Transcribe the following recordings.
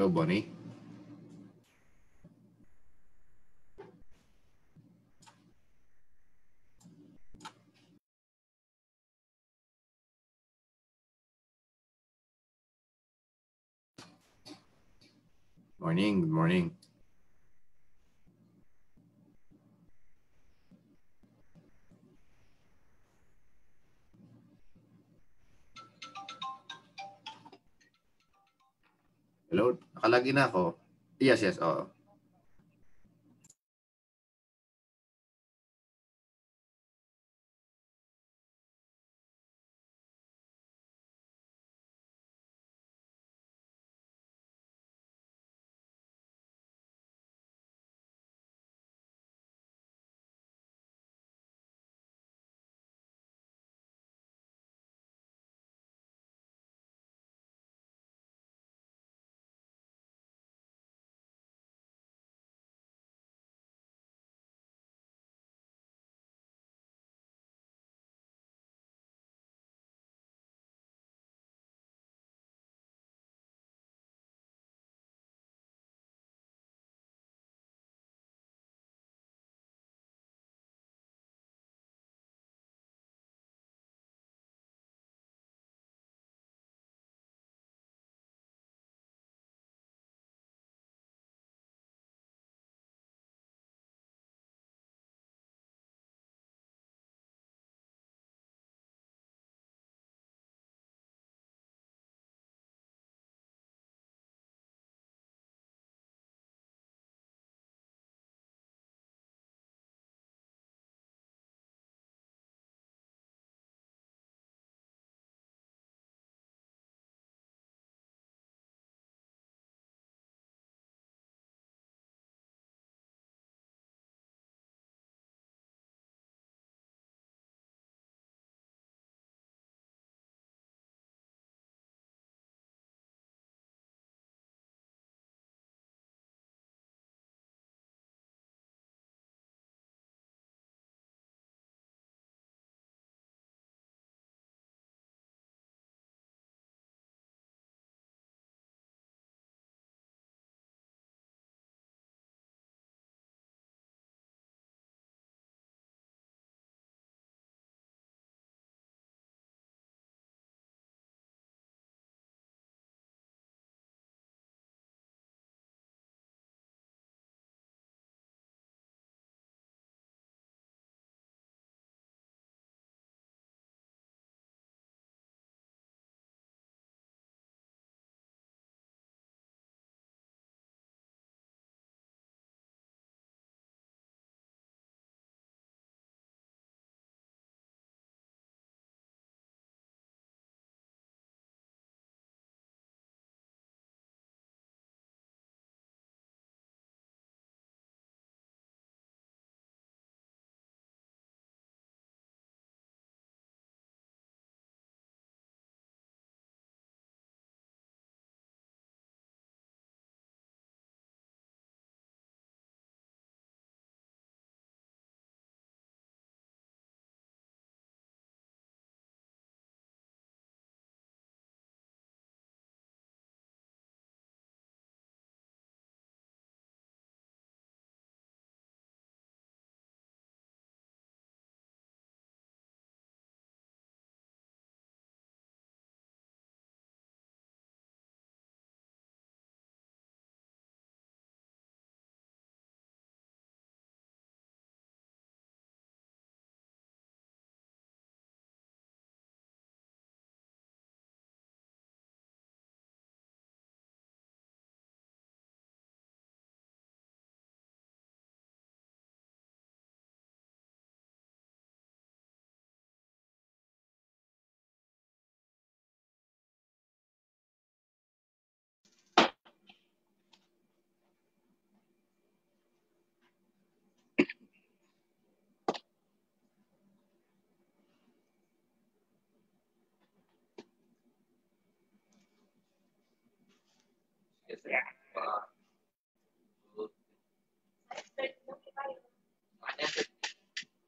Hello, Bonnie. Morning, good morning. Hello, nakalagi na ako. Yes, oo.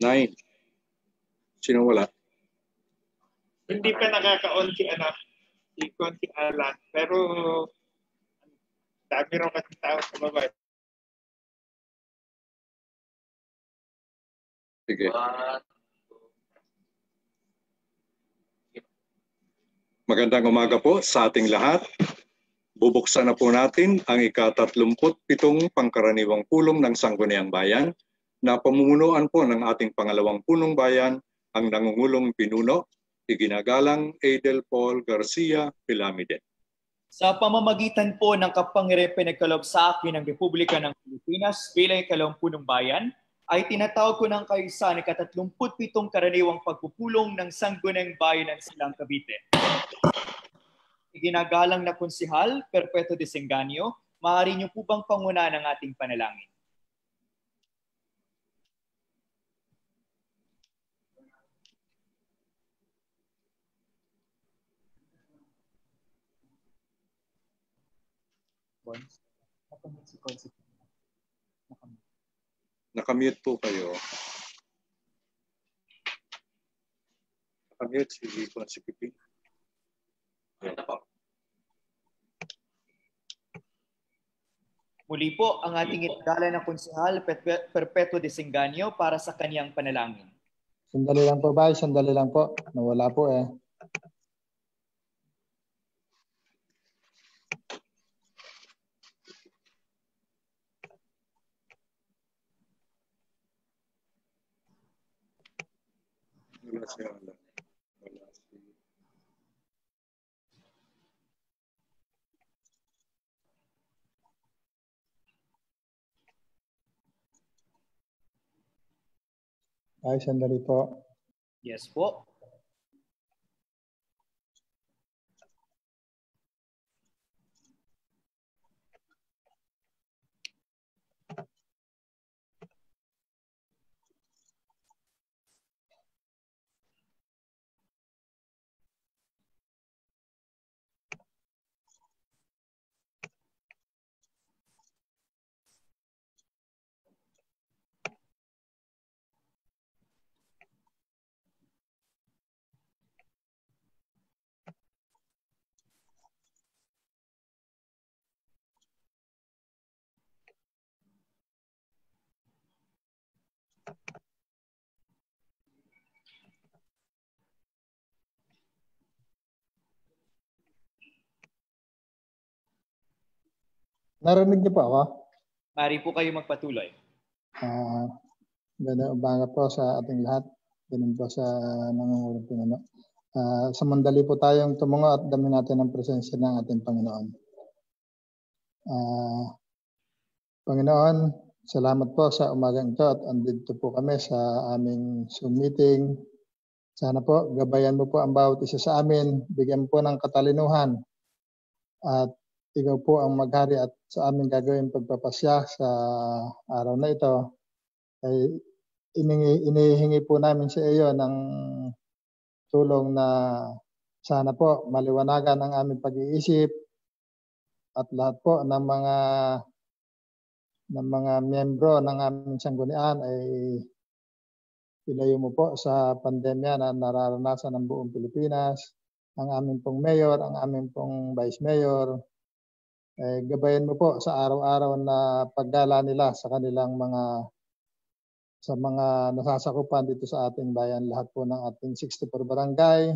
Nay, sino wala? Hindi pa nakaka-on si si Alan, pero Dami rin kasi tao sa baba. Sige. Magandang umaga po sa ating lahat. Bubuksan na po natin ang ika-37 pangkaraniwang pulong ng Sangguniang Bayan na pamumunuan po ng ating pangalawang punong bayan, ang nangungulong pinuno, iginagalang Adel Paul Garcia Pilamide. Sa pamamagitan po ng kapangyarihang pinagkaloob sa akin ng Republika ng Pilipinas bilang ikalawang punong bayan, ay tinatawag ko ng kayo sa ika-37 karaniwang pagpupulong ng Sangguniang Bayan ng Silang Cavite. Iginagalang na Konsehal Perpetuo Disenganyo, maaari niyo po bang pangunahan ang ating panalangin? Nakamute po kayo. Nakamute si Pipi. Muli po ang ating itinagalang na Konsehal Perpetuo Disenganyo para sa kaniyang panalangin. Sandali lang po ba? Sandali lang po. Nawala po eh. Wala siya. Wala siya. Ay, sandali po. Yes po. Narinig niyo po ako? Maaari po kayo magpatuloy. Ganda umaga po sa ating lahat. Ganun po sa nangungulong pinuno. Samandali po tayong tumungo at dami natin ang presensya ng ating Panginoon. Panginoon, salamat po sa umagang ito at andito po kami sa aming Zoom meeting. Sana po gabayan mo po ang bawat isa sa amin, bigyan po ng katalinuhan at ikaw po ang maghari at sa aming gagawin pagpapasya sa araw na ito. Ay inihingi po namin sa iyo ng tulong na sana po maliwanagan ang aming pag-iisip at lahat po ng mga miyembro ng aming sanggunian ay ilayo mo po sa pandemya na nararanasan ng buong Pilipinas, ang aming pong mayor, ang aming pong vice mayor. Gabayan mo po sa araw-araw na paggala nila sa kanilang mga nasasakupan dito sa ating bayan, lahat po ng ating 64 barangay,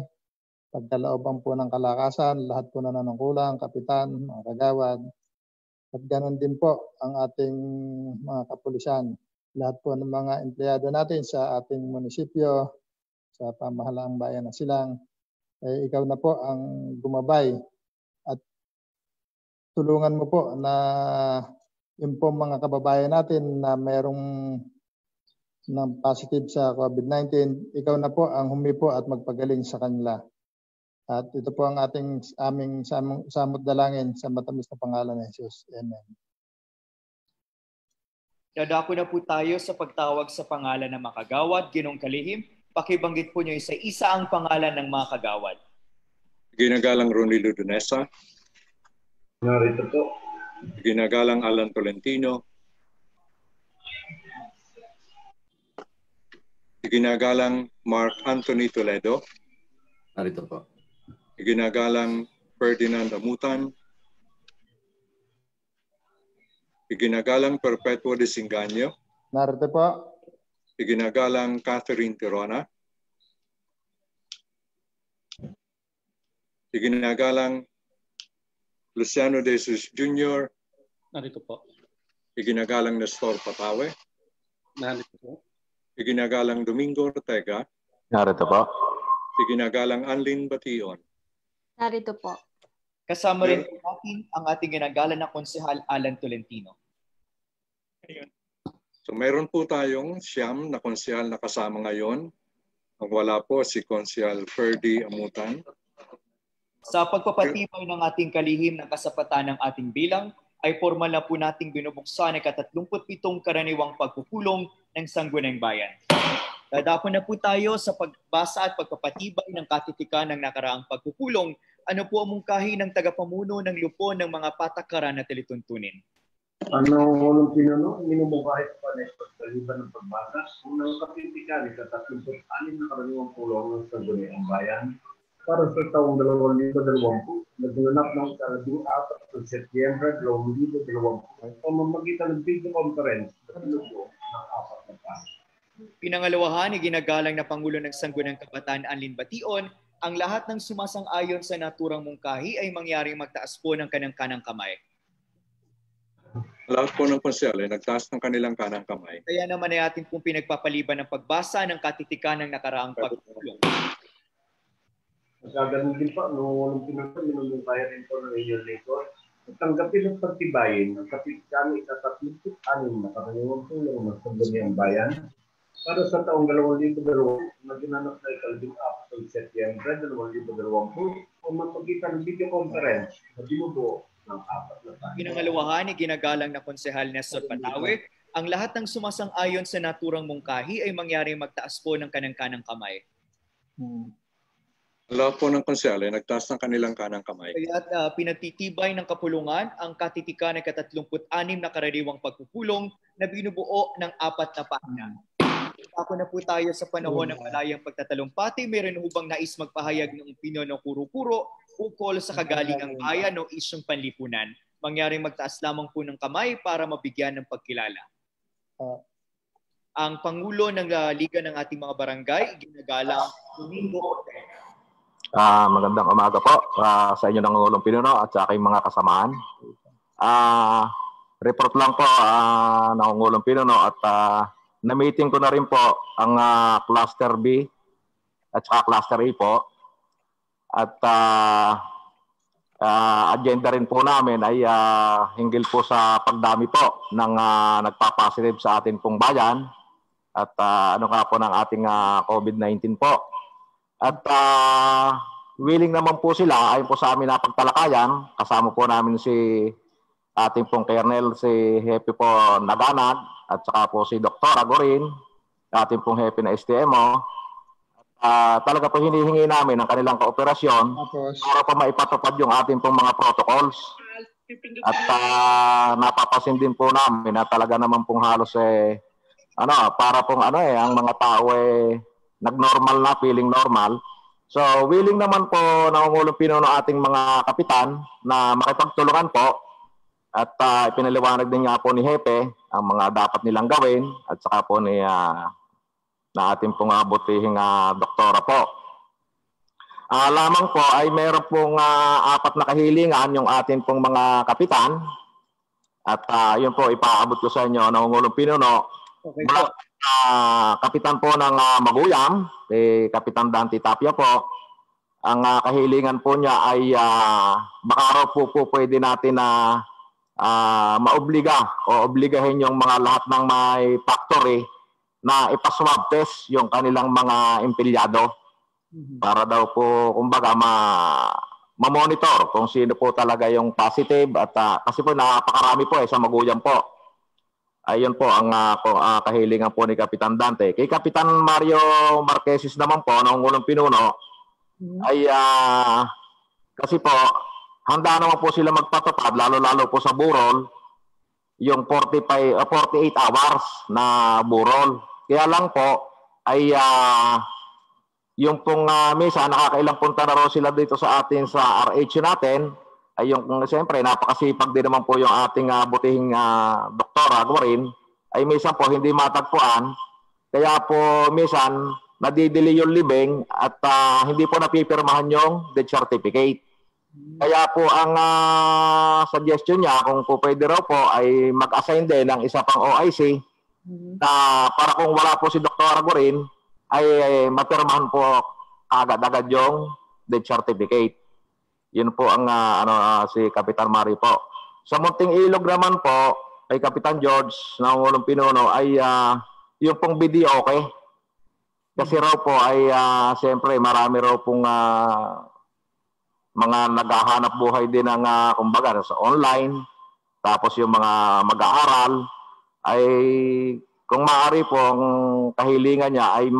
pagkalooban po ng kalakasan, lahat po na nanungkulang, kapitan, mga kagawad, at ganoon din po ang ating mga kapulisan, lahat po ng mga empleyado natin sa ating munisipyo, sa pamahalaang bayan ng Silang, ikaw na po ang gumabay at tulungan mo po na yung po mga kababayan natin na mayroong ng positive sa COVID-19, ikaw na po ang humipo at magpagaling sa kanila. At ito po ang aming samot dalangin sa matamis na pangalan ni Jesus. Amen. Dadako na po tayo sa pagtawag sa pangalan ng mga kagawad. Ginong Kalihim, pakibanggit po niyo isa-isa ang pangalan ng mga kagawad. Ginagalang Ronilo Dunesa. Narito po. Ginagalang Alan Tolentino. Ginagalang Mark Anthony Toledo. Narito po. Ginagalang Ferdinand Amutan. Iginagalang Perpetua de Singanyo, Narito po. Iginagalang Catherine Tirona, Iginagalang Luciano de Jesus Jr., Narito po. Iginagalang Nestor Patawe, Narito po. Iginagalang Domingo Ortega, Narito po. Iginagalang Anlin Bation. Narito po. Kasama rin po natin ang ating ginagalan na Konsehal Alan Tolentino. So meron po tayong siyam na konsehal na kasama ngayon. Ang wala po si Konsehal Ferdy Amutan. Sa pagpapatibay ng ating kalihim ng kasapatan ng ating bilang, ay formal na po nating binubuksan ang 37 karaniwang pagpupulong ng Sangguniang Bayan. Dadako na po tayo sa pagbasa at pagpapatibay ng katitikan ng nakaraang pagpupulong. Ano po ang mungkahi ng tagapamuno ng lupon ng mga patakaran na talituntunin? Unang pinuno, minumukahit pa na pagkaliban ng pagbasa, unang katitikan sa 36 na karaniwang pulong ng Sangguniang Bayan para sa taong 2020, nagunap ng 14 ng Setyembre 2020 pamamagitan ng video conference na pinuno ng 4 na taon. Pinangalawahan, iginagalang na Pangulo ng Sangguniang Kabataan Anlin Bation, ang lahat ng sumasang-ayon sa naturang mungkahi ay mangyaring magtaas po ng kanang-kanang kamay. Lahat po ng konsehal ay nagtaas ng kanilang kanang kamay. Kaya naman ay atin pong pinagpapaliban ng pagbasa ng katitikan ng nakaraang pagpupulong. Magagaling din po, nung pinunta, minumukaya rin po ng inyong lingkod. At tanggapin at pagtibayin ang katitikan ng 36 na karaniwang pulong ng Sangguniang Bayan para sa taong 2020 na ginanap na ika-14 ng Setyembre 2020 pamamagitan ng video conference na binubuo ng 4 na taon. Pinangalawahan, iginagalang na Konsehal Nestor Patawe, ang lahat ng sumasang-ayon sa naturang mungkahi ay mangyaring magtaas po ng kanang-kanang kamay. Lahat po ng konsehal ay nagtaas ng kanilang kanang kamay. Kaya pinatitibay ng kapulungan ang katitikan ng 36 na karaniwang pagpupulong na binubuo ng 4 na pahina. Ako na po tayo sa panahon ng malayang pagtatalumpati. Meron hubang nais magpahayag ng opinyon ng kuro-kuro ukol sa kagalingang bayan o isyong panlipunan. Mangyaring magtaas lamang po ng kamay para mabigyan ng pagkilala. Ang Pangulo ng Liga ng ating mga barangay, ginagalang Domingo Ortega. Magandang umaga po sa inyo ng Ulong Pinuno at sa aking mga kasamaan. Report lang po ng Ulong Pinuno at na-meeting ko na rin po ang Cluster B at saka Cluster A po. At agenda rin po namin ay hinggil po sa pagdami po ng nagpapositive sa atin pong bayan at ano nga po ng ating COVID-19 po. At willing naman po sila, ayon po sa amin na pagtalakayan, kasama po namin si ating pong Colonel, si Hepe po Naganag, at saka po si Dr. Agorin, ating pong Hepe na STMO. Talaga po hinihingi namin ang kanilang kooperasyon para po maipatupad yung ating pong mga protocols. At napapasin din po namin na talaga naman pong halos para pong ang mga tao nag-normal na, feeling normal. So, willing naman po nangungulong pinuno ating mga kapitan na makipagtulungan po at ipinaliwanag din nga po ni Hepe ang mga dapat nilang gawin at saka po na ating pong butihing doktora po. Lamang po ay meron pong 4 na kahilingan yung ating pong mga kapitan at yun po ipaabot ko sa inyo nangungulong pinuno. Okay po. Kapitan po ng Maguyam, Kapitan Dante Tapia po. Ang kahilingan po niya ay baka raw po pwede natin na maobliga o obligahin yung mga lahat ng may factory na ipaswab test yung kanilang mga empleyado para daw po kumbaga ma-monitor kung sino po talaga yung positive at kasi po napakarami po sa Maguyam po. Ayun po ang kahilingan po ni Kapitan Dante. Kay Kapitan Mario Marquesis naman po, nangungulong pinuno, ay kasi po, handa naman po sila magpatupad, lalo-lalo po sa burol, yung 48 hours na burol. Kaya lang po, ay yung pong misa, nakakailang punta na raw sila dito sa atin sa RH natin, ay yung siyempre napakasipag din naman po yung ating butihing doktora Gurin, ay minsan po hindi matagpuan. Kaya po minsan nadidili yung libing at hindi po napipirmahan yung death certificate. Kaya po ang suggestion niya kung po pwede raw po ay mag-assign din ng isa pang OIC na para kung wala po si Dr. Gurin ay mapirmahan po agad-agad yung death certificate. Yun po ang si Kapitan Mari po. Sa Munting Ilog naman po kay Kapitan George na Ulong Pinuno ay yung pong video okay. Kasi raw po ay siyempre marami raw pong mga naghahanap buhay din ng kumbaga sa online. Tapos yung mga mag-aaral ay kung maaari po ang kahilingan niya ay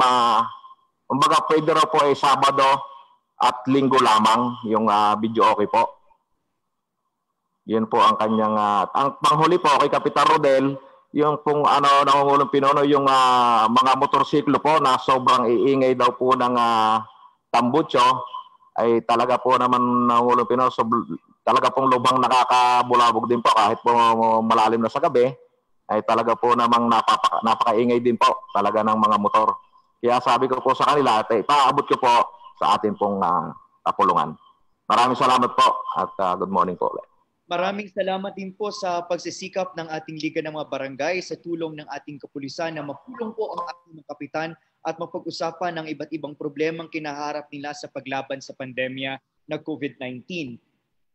kumbaga pwede raw po ay Sabado at Linggo lamang yung video okay po. Yun po ang kanyang ang panghuli po kay Kapitan Rodel, yung pong Nangungulong Pinuno, yung mga motorsiklo po na sobrang iingay daw po ng tambutso ay talaga po naman Nangungulong Pinuno, talaga pong lubang nakakabulabog din po kahit po malalim na sa gabi, ay talaga po namang napakaingay din po talaga ng mga motor. Kaya sabi ko po sa kanila, paabot ko po sa ating pong kapulungan. Maraming salamat po at good morning po. Maraming salamat din po sa pagsisikap ng ating Liga ng mga Barangay sa tulong ng ating kapulisan na mapulong po ang ating mga kapitan at mapag-usapan ng iba't ibang problemang kinaharap nila sa paglaban sa pandemya na COVID-19.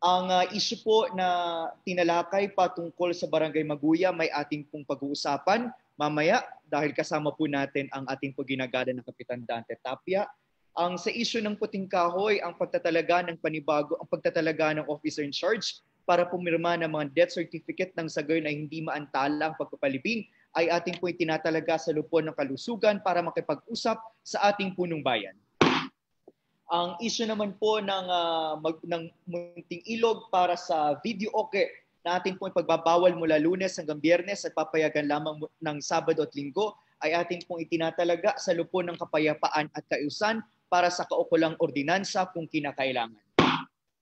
Ang issue po na tinalakay patungkol sa Barangay Maguya may ating pong pag-uusapan mamaya dahil kasama po natin ang ating pagginagada ng Kapitan Dante Tapia. Ang sa issue ng Puting Kahoy, ang pagtatalaga ng panibago, ang pagtatalaga ng officer in charge para pumirma ng mga death certificate ng sagay na hindi maantala ang pagpapalibing ay ating po itinatalaga sa lupon ng kalusugan para makipag-usap sa ating punong bayan. Ang issue naman po ng Munting Ilog para sa video okay na ating po ipagbabawal mula Lunes hanggang Biyernes at papayagan lamang ng Sabado at Linggo ay ating pong itinatalaga sa lupon ng kapayapaan at kaayusan para sa kaukulang ordinansa kung kinakailangan.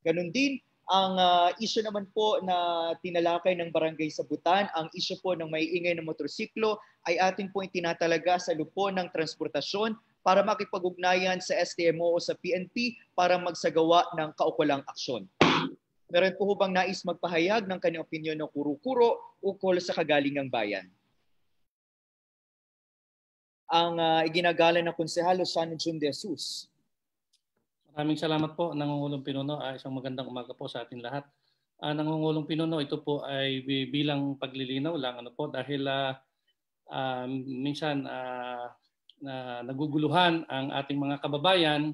Ganun din, ang issue naman po na tinalakay ng Barangay Sabutan, ang issue po ng maiingay ng motorsiklo ay ating po itinatalaga sa lupon ng transportasyon para makipag-ugnayan sa STMO o sa PNP para magsagawa ng kaukulang aksyon. Meron po bang nais magpahayag ng kanyang opinyon ng kuro-kuro ukol sa kagalingang bayan? Ang iginagalang ng Konsehal Luciano Jun de Jesus. Maraming salamat po, Nangungulong Pinuno. Isang magandang umaga po sa ating lahat. Nangungulong Pinuno, ito po ay bilang paglilinaw lang dahil minsan naguguluhan ang ating mga kababayan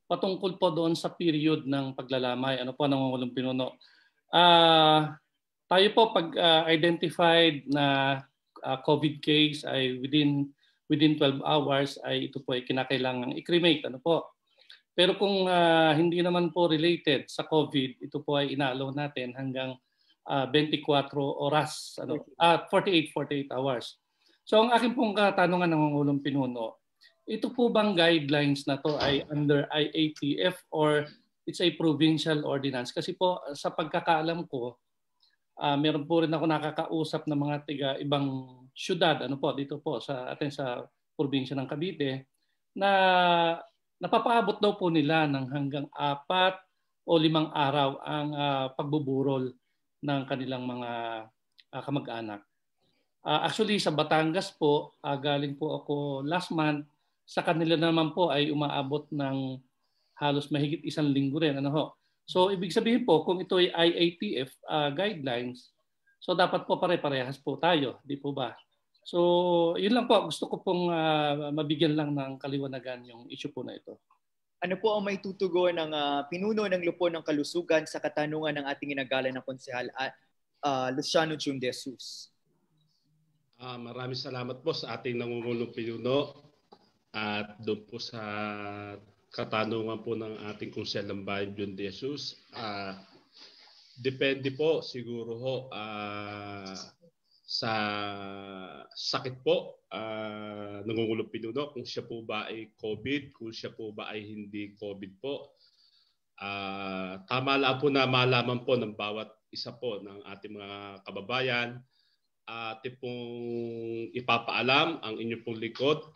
patungkol po doon sa period ng paglalamay. Nangungulong Pinuno? Tayo po pag-identified na COVID case ay within 12 hours ay ito po ay kinakailangang i-cremate. Pero kung hindi naman po related sa COVID, ito po ay inaalaw natin hanggang 24 oras, 48 hours. So ang akin pong katanungan ng Nangungulong Pinuno, ito po bang guidelines na to ay under IATF or it's a provincial ordinance? Kasi po sa pagkakaalam ko, meron po rin ako nakakausap ng mga ibang syudad, dito po sa atin sa probinsya ng Cavite, na napapaabot daw po nila ng hanggang 4 o 5 araw ang pagbuburol ng kanilang mga kamag-anak. Actually, sa Batangas po, galing po ako last month, sa kanila naman po ay umaabot ng halos mahigit 1 linggo rin. So, ibig sabihin po, kung ito ay IATF guidelines, so dapat po pare-parehas po tayo, di po ba? So, yun lang po. Gusto ko pong mabigyan lang ng kaliwanagan yung issue po na ito. Ano po ang may tutugon ng pinuno ng lupon ng kalusugan sa katanungan ng ating inagalan ng Konsehal Luciano Jun de Jesus? Maraming salamat po sa ating Nangungulong Pinuno at doon po sa katanungan po ng ating Konsehal ng Bayan Jun de Jesus. Depende po siguro ho sa sakit po Nangungulong Pinuno kung siya po ba ay COVID, kung siya po ba ay hindi COVID po. Tama lang po na malaman po ng bawat isa po ng ating mga kababayan. Ating pong ipapaalam ang inyong pong likod.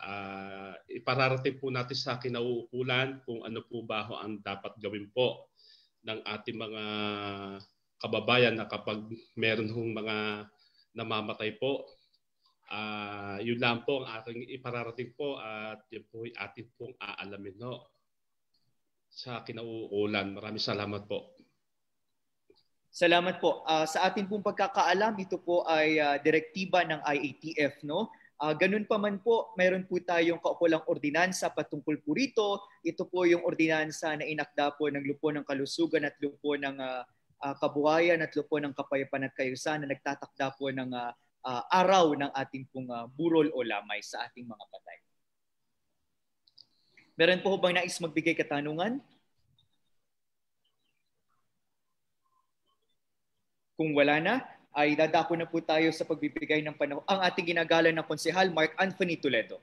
Ipararating po natin sa kinauukulan kung ano po ba ang dapat gawin po ng ating mga kababayan na kapag meron hong mga namamatay po. Yun lang po ang aking ipararating po at yun po ating pong aalamin sa kinauukulan. Maraming salamat po. Salamat po. Sa atin pong pagkakaalam, ito po ay direktiba ng IATF, no? Ganun pa man po, mayroon po tayong kaukulang ordinansa patungkol po rito. Ito po yung ordinansa na inakda po ng Lupo ng Kalusugan at Lupo ng Kabuhayan at Lupo ng Kapayapaan at Kaayusan na nagtatakda po ng araw ng ating pong burol o lamay sa ating mga patay. Meron po bang nais magbigay katanungan? Kung wala na, ay dadako na po tayo sa pagbibigay ng panahon. Ang ating ginagalang ng konsehal, Mark Anthony Toledo.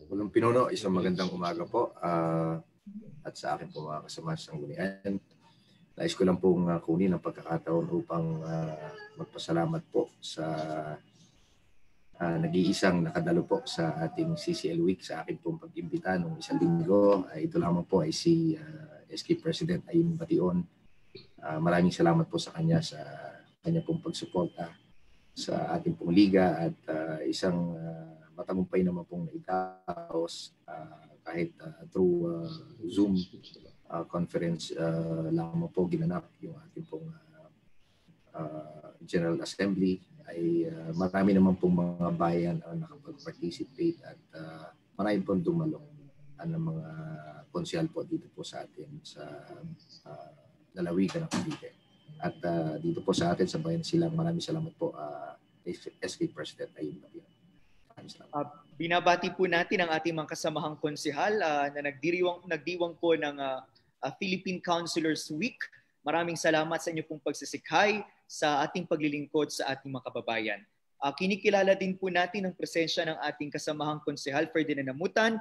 Walang pinuno, isang magandang umaga po. At sa akin po mga kasama sa sanggunian. Nais ko lang pong kunin ang pagkakataon upang magpasalamat po sa nag-iisang nakadalo po sa ating CCL Week sa akin pong pag-imbita noong isang linggo. Ito lamang po ay si SK President Ayun Bation. Maraming salamat po sa kanya sa kanya pong pagsuporta sa ating pong liga at isang matagumpay naman pong naitaos kahit through Zoom conference lamang po ginanap yung ating pong General Assembly ay marami naman pong mga bayan ang nakapag-participate at marami pong dumalong ang mga konsyal po dito po sa atin sa lalawigan ng Cavite. At dito po sa atin sa Bayan Silang, maraming salamat po SK President Ayun Bation. Maraming salamat. Binabati po natin ang ating mga kasamahang konsehal na nagdiwang po ng Philippine Councilors Week. Maraming salamat sa inyo pong pagsisikhay sa ating paglilingkod sa ating mga kababayan. Kinikilala din po natin ang presensya ng ating kasamahang konsehal Ferdinand Namutan.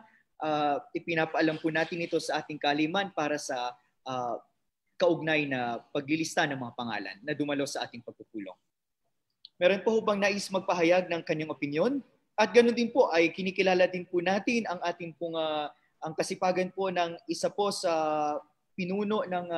Ipinapaalam po natin ito sa ating kaaliman para sa kaugnay na paglilista ng mga pangalan na dumalo sa ating pagpupulong. Meron po bang nais magpahayag ng kanyang opinyon? At ganoon din po ay kinikilala din po natin ang ating pong ang kasipagan po ng isa po sa pinuno ng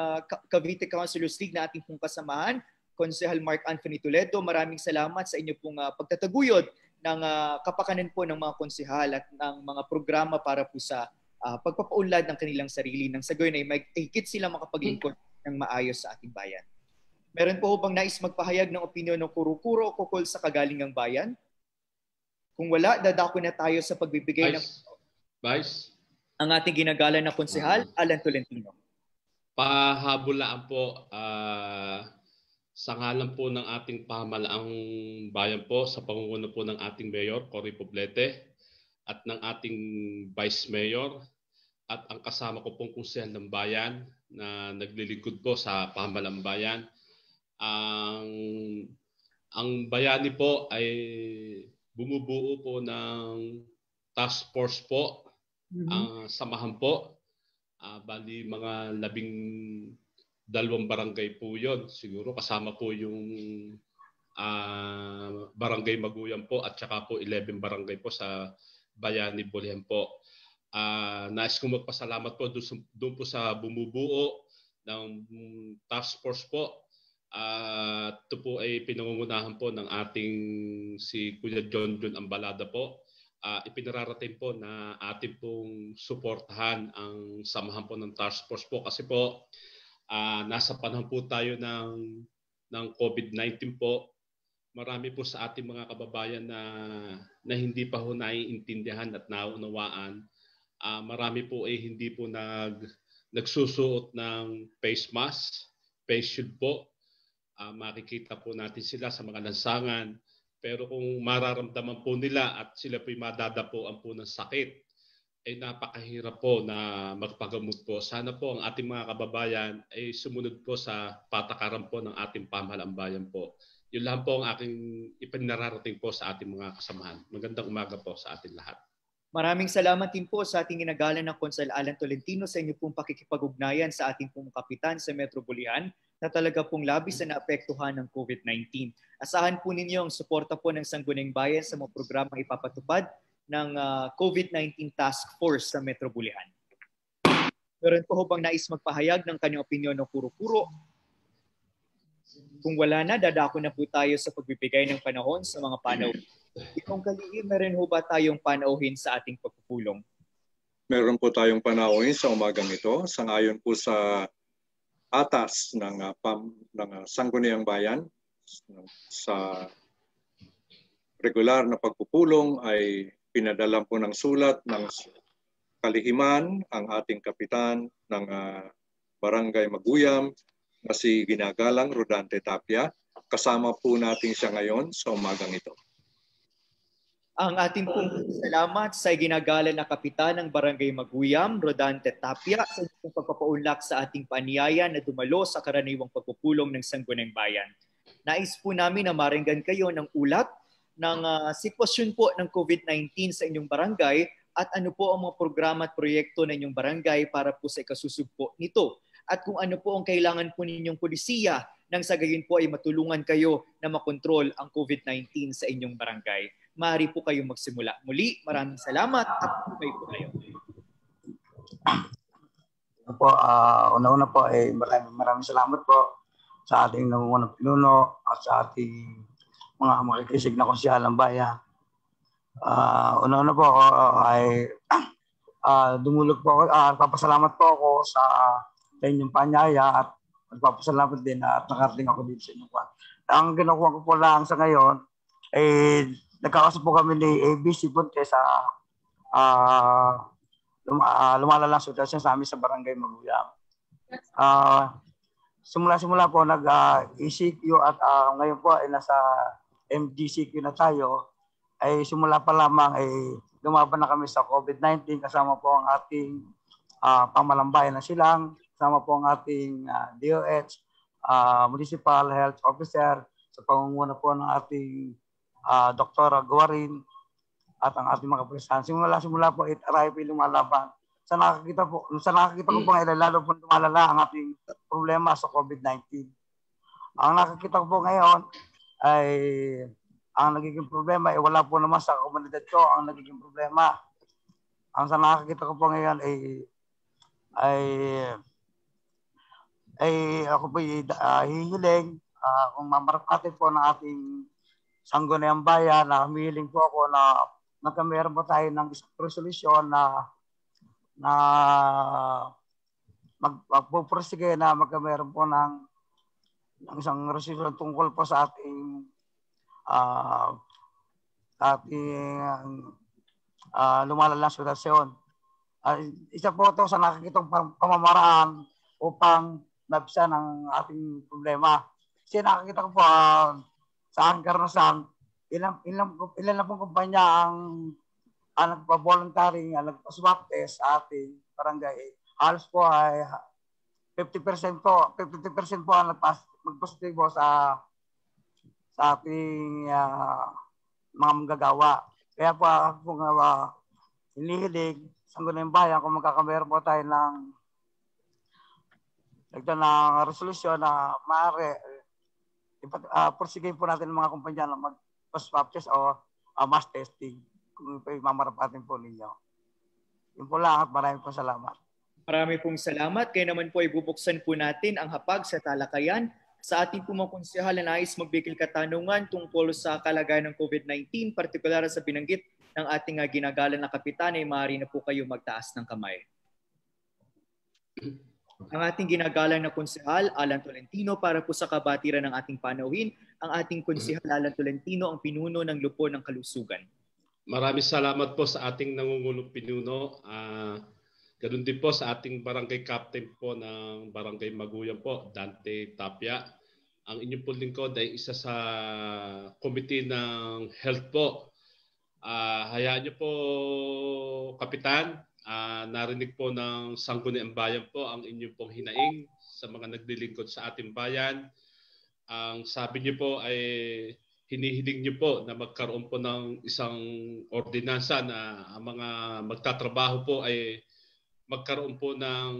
Cavite Councilors League na ating pong kasamahan, Konsehal Mark Anthony Toledo. Maraming salamat sa inyo pong pagtataguyod ng kapakanan po ng mga konsehal at ng mga programa para po sa pagpapaunlad ng kanilang sarili nang sa gayon ay may higit sila makapaglingkod ng maayos sa ating bayan. Meron po bang nais magpahayag ng opinyon ng kuro-kuro ukol sa kagalingang bayan? Kung wala, dadako na tayo sa pagbibigay ng ang ating ginagalang na konsehal, Alan Tolentino. Pahabulaan po sa ngalan po ng ating pamahalaang bayan po sa pangunguna po ng ating Mayor, Cory Poblete, at ng ating Vice Mayor at ang kasama ko pong konsehal ng bayan na naglilingkod po sa pamahalaang bayan. Ang bayani po ay bumubuo po ng task force po, samahan po. Bali mga 12 barangay po yon. Siguro kasama po yung barangay Maguyan po at saka po 11 barangay po sa Bayani Bulihan po. Nais kong magpasalamat po doon po sa bumubuo ng task force po. Ito po ay pinangungunahan po ng ating si Kuya John Ambalada po. Ipinararating po na ating pong suportahan ang samahan po ng task force po kasi po nasa panahon po tayo ng COVID-19 po. Marami po sa ating mga kababayan na hindi pa ho naiintindihan at naunawaan. Marami po ay hindi po nagsusuot ng face mask, face shield po. Makikita po natin sila sa mga lansangan. Pero kung mararamdaman po nila at sila po'y madadapuan po ng sakit, ay napakahirap po na magpagamot po. Sana po ang ating mga kababayan ay sumunod po sa patakaran po ng ating pamahalaang bayan po. Yun lang po ang aking ipinararating po sa ating mga kasamahan. Magandang umaga po sa ating lahat. Maraming salamat din po sa ating ginagalan ng Konsel Alan Tolentino sa inyo pong pakikipag-ugnayan sa ating pong kapitan sa Metro Bulian na talaga pong labis na naapektuhan ng COVID-19. Asahan po ninyo ang suporta po ng Sangguniang Bayan sa mga programang ipapatupad ng COVID-19 Task Force sa Metro Bulian. Meron po bang nais magpahayag ng kanyang opinyon ng puro-puro? Kung wala na, dadako na po tayo sa pagbibigay ng panahon sa mga panahon. Itong kaliin, meron ho ba tayong panauhin sa ating pagpupulong? Meron po tayong panauhin sa umagang ito. Sangayon po sa atas ng Sangguniang Bayan sa regular na pagpupulong ay pinadala po ng sulat ng kalihiman ang ating kapitan ng Barangay Maguyam na si Ginagalang Rodante Tapia. Kasama po natin siya ngayon sa umagang ito. Ang ating pong salamat sa ginagalan na kapitan ng Barangay Maguyam, Rodante Tapia, sa inyong pagpapaunlak sa ating paanyaya na dumalo sa karaniwang pagpupulong ng Sangguniang Bayan. Nais po namin na maringgan kayo ng ulat ng sitwasyon po ng COVID-19 sa inyong barangay at ano po ang mga programa at proyekto ng inyong barangay para po sa ikasusugpo nito. At kung ano po ang kailangan po ninyong polisiya nang sa gayon po ay matulungan kayo na makontrol ang COVID-19 sa inyong barangay. Maaari po kayong magsimula. Muli, maraming salamat at pumay po kayo. Una-una po, maraming salamat po sa ating nangungunang pinuno at sa ating mga makikisig na konsyal ng bayan. Una-una po ay dumulog po ako, nagpapasalamat po ako sa inyong panyaya at nagpapasalamat din at nakarating ako dito sa inyong kwan. Ang ginakuha ko po lang sa ngayon ay nagkakausap po kami ni ABC Bunte sa lumalalang sitwasyon sa amin sa Barangay Maguyam. Simula po nag-ECQ at ngayon po ay nasa MDCQ na tayo. Ay simula pa lamang ay lumaban na kami sa COVID-19 kasama po ang ating pamalambayan na silang, kasama po ang ating DOH, Municipal Health Officer, sa pangunguna po ng ating Dr. Guarin at ang ating mga kapulisan. Simula po tayo po lumalaban. Sa nakakita ko po ngayon, lalo po lumalala ang ating problema sa COVID-19. Ang nakakita ko po ngayon ay ang nagiging problema ay wala po naman sa komunidad ko ang nagiging problema. Ang sa nakakita ko po ngayon ay ako po hihiling kung mamarapatan po ng ating Sangguniang Bayan na humihiling po ako na magkameron po tayo ng isang resolusyon na magpupursige na magkameron po ng isang resolusyon tungkol po sa ating lumalalang sitwasyon. Isa po ito sa nakikitang pamamaraan upang nabisa ng ating problema. Kasi nakikita ko po sa aking karanasan, ilan na pong kumpanya ang nagpa-voluntary, nagpa-swab test sa ating barangay. Halos po ay 50% po ang magpositibo sa ating mga manggagawa. Kaya po ako hinihilig sa Sangguniang Bayan kung magkakameron po tayo ng resolusyon na maaari porsigin po natin ng mga kumpanya na mag-swab test o mass testing kung mamarapatin po ninyo. Yun po lang at maraming po salamat. Marami pong salamat. Kaya naman po ibubuksan po natin ang hapag sa talakayan sa ating pong konsehal na nais magbigay katanungan tungkol sa kalagayan ng COVID-19, partikular sa binanggit ng ating ginagalang na kapitan ay maaari na po kayo magtaas ng kamay. Ang ating ginagalang na konsehal, Alan Tolentino, para po sa kabatiran ng ating panauhin, ang ating konsehal Alan Tolentino ang pinuno ng Lupon ng Kalusugan. Maraming salamat po sa ating nangungunong pinuno. Ganun din po sa ating barangay captain po ng Barangay Maguyam po, Dante Tapia. Ang inyong po lingkod ay isa sa committee ng health po. Hayaan niyo po, Kapitan, narinig po ng Sangguniang Bayan po ang inyong pong hinaing sa mga naglilingkod sa ating bayan. Ang sabi niyo po ay hinihiling niyo po na magkaroon po ng isang ordinansa na ang mga magtatrabaho po ay magkaroon po ng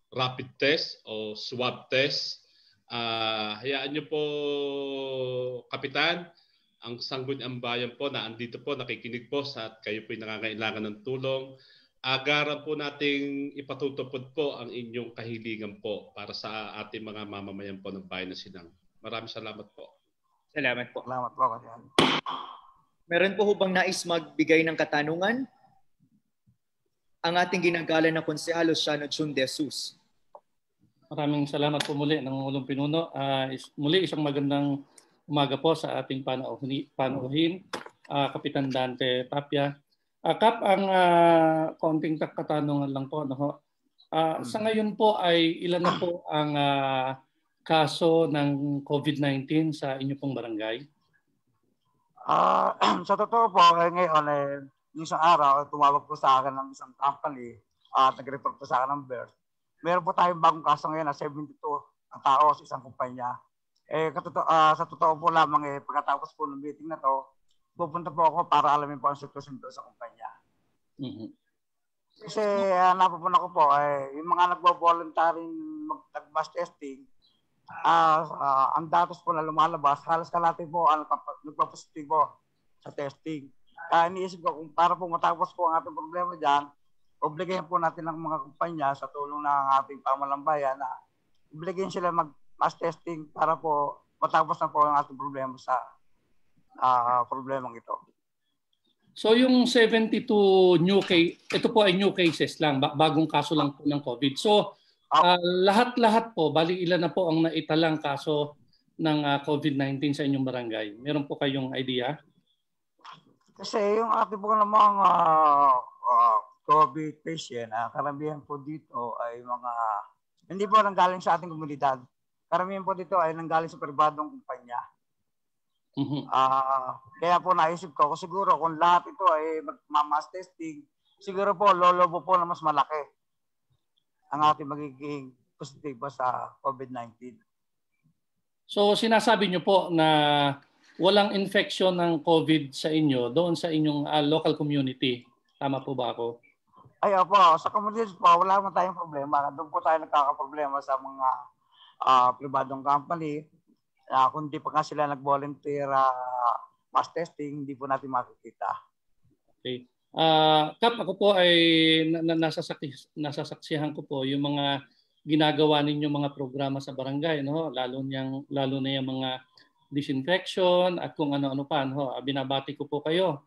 rapid test o swab test. Hayaan niyo po, Kapitan, ang Sangguniang Bayan po na andito po, nakikinig po sa at kayo po ay nangangailangan ng tulong. Agaran po nating ipatutupod po ang inyong kahilingan po para sa ating mga mamamayan po ng Bayan ng Sinang. Maraming salamat po. Salamat po. Salamat po. Meron po bang nais magbigay ng katanungan? Ang ating ginagalang na konsehalo, Shano Jun De Jesus. Maraming salamat po muli ng Ulong Pinuno. Muli isang magandang umaga po sa ating panauhin, Kapitan Dante Tapia. Kap, ang konting katanungan lang po. No? Sa ngayon po ay ilan na po ang kaso ng COVID-19 sa inyo pong barangay? Sa totoo po, ngayon, yung isang araw, tumawag po sa akin ng isang company at nag-report po sa akin ng birth. Meron po tayong bagong kaso ngayon na 72 ang tao sa isang kumpanya. Sa totoo po lamang, pagkatapos po ng meeting na to, pupunta po ako para alamin po ang sitwasyon doon sa kumpanya. Mm-hmm. Kasi napupunan ko po, yung mga nagbo-voluntaring mag-mass testing, ang datos po na lumalabas, halos kalahati po ang nagpapositibo sa testing. Kaya iniisip ko kung para po matapos po ang ating problema dyan, obligahin po natin ang mga kumpanya sa tulong ng ating pamalambayan na obligahin sila mag-mass testing para po matapos na po ang ating problema sa problemang ito. So yung 72 new case, ito po ay new cases lang, bagong kaso lang po ng COVID. So lahat-lahat po, bali ilan na po ang naitalang kaso ng COVID-19 sa inyong barangay? Meron po kayong idea? Kasi yung ating po namang COVID patient, karamihan po dito ay mga, hindi po nanggaling sa ating komunidad. Karamihan po dito ay nanggaling sa pribadong kumpanya. Mm-hmm. Kaya po naisip ko, siguro kung lahat ito ay mag-mass testing, siguro po lolobo po na mas malaki ang ating magiging positibo sa COVID-19. So sinasabi niyo po na walang infection ng COVID sa inyo doon sa inyong local community. Tama po ba ako? Ay, opo. Sa community po, wala naman tayong problema. Doon po tayo nagkakaproblema sa mga pribadong company. Kung di pa nga sila nag-volunteer mass testing, hindi po natin makikita. Okay. Kap, ako po ay nasasaksihan ko po yung mga ginagawa ninyo mga programa sa barangay, no? Lalo na yung mga disinfection at kung ano-ano pa, no? Binabati ko po kayo.